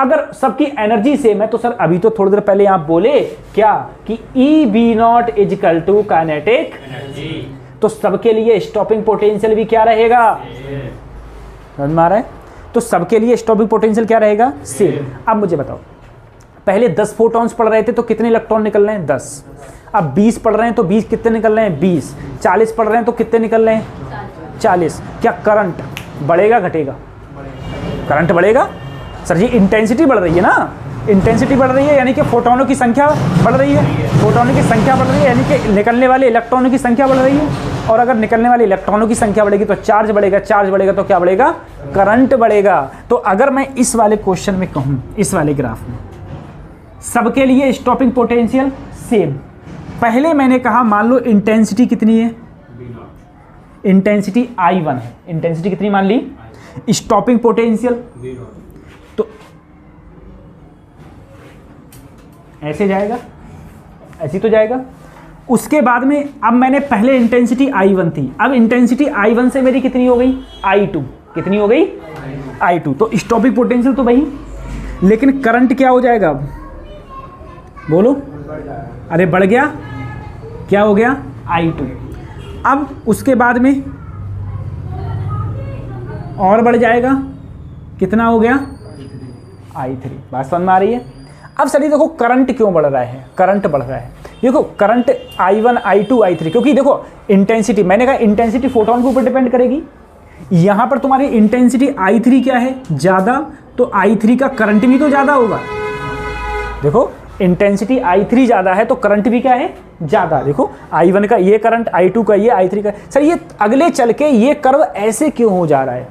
Speaker 1: अगर सबकी एनर्जी सेम है तो सर अभी तो थोड़ी देर पहले आप बोले क्या कि E₀ is equal to kinetic energy, तो सबके लिए स्टॉपिंग पोटेंशियल भी क्या रहेगा? समझ में आ रहा है? तो सबके लिए स्टॉपिंग पोटेंशियल क्या रहेगा? सेम। अब मुझे बताओ, पहले 10 फोटॉन्स पढ़ रहे थे तो कितने इलेक्ट्रॉन निकल रहे हैं? 10। अब 20 पढ़ रहे हैं तो 20 कितने निकल रहे हैं? 20। 40 पढ़ रहे हैं तो कितने निकल रहे हैं? 40। क्या करंट बढ़ेगा घटेगा? करंट बढ़ेगा सर जी। इंटेंसिटी बढ़ रही है ना, इंटेंसिटी बढ़ रही है यानी कि फोटोनों की संख्या बढ़ रही है। फोटोनों की संख्या बढ़ रही है यानी कि निकलने वाले इलेक्ट्रॉनों की संख्या बढ़ रही है। और अगर निकलने वाले इलेक्ट्रॉनों की संख्या बढ़ेगी तो चार्ज बढ़ेगा, चार्ज बढ़ेगा तो क्या बढ़ेगा? करंट बढ़ेगा। तो अगर मैं इस वाले क्वेश्चन में कहूँ, इस वाले ग्राफ में सबके लिए स्टॉपिंग पोटेंशियल सेम, पहले मैंने कहा मान लो इंटेंसिटी कितनी है? इंटेंसिटी I1 है। इंटेंसिटी कितनी मान ली? स्टॉपिंग पोटेंशियल तो ऐसे जाएगा, ऐसी तो जाएगा। उसके बाद में अब मैंने पहले इंटेंसिटी I1 थी, अब इंटेंसिटी I1 से मेरी कितनी हो गई? I2। कितनी हो गई? I2। तो स्टॉपिंग पोटेंशियल तो वही, लेकिन करंट क्या हो जाएगा? अब बोलो। अरे बढ़ गया, क्या हो गया? I2। अब उसके बाद में और बढ़ जाएगा, कितना हो गया? I3। बात समझ में आ रही है? अब सर देखो करंट क्यों बढ़ रहा है? करंट बढ़ रहा है, देखो करंट I1, I2, I3, क्योंकि देखो इंटेंसिटी, मैंने कहा इंटेंसिटी फोटोन के ऊपर डिपेंड करेगी। यहाँ पर तुम्हारी इंटेंसिटी I3 क्या है? ज़्यादा, तो I3 का करंट भी तो ज़्यादा होगा। देखो इंटेंसिटी I3 ज़्यादा है तो करंट भी क्या है? ज़्यादा। देखो I1 का ये करंट, I2 का ये, I3 का। सर ये अगले चल के ये कर्व ऐसे क्यों हो जा रहा है?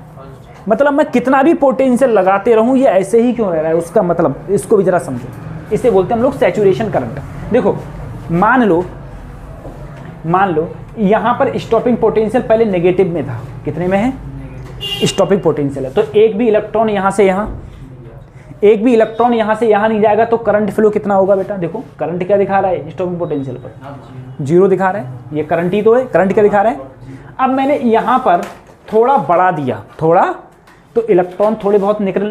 Speaker 1: मतलब मैं कितना भी पोटेंशियल लगाते रहूं ये ऐसे ही क्यों रह रहा है? उसका मतलब इसको भी जरा समझो। इसे बोलते हैं हम लोग सैचुरेशन करंट। देखो मान लो यहाँ पर स्टॉपिंग पोटेंशियल पहले नेगेटिव में था, कितने में है? स्टॉपिंग पोटेंशियल है, तो एक भी इलेक्ट्रॉन यहाँ से यहाँ, एक भी इलेक्ट्रॉन यहाँ से यहाँ नहीं जाएगा तो करंट फ्लो कितना होगा बेटा? देखो करंट क्या दिखा रहा है स्टॉपिंग पोटेंशियल पर? 0 दिखा रहा है। ये करंट ही तो है, करंट क्या दिखा रहा है? अब मैंने यहाँ पर थोड़ा बढ़ा दिया, थोड़ा, तो इलेक्ट्रॉन थोड़े बहुत निकलने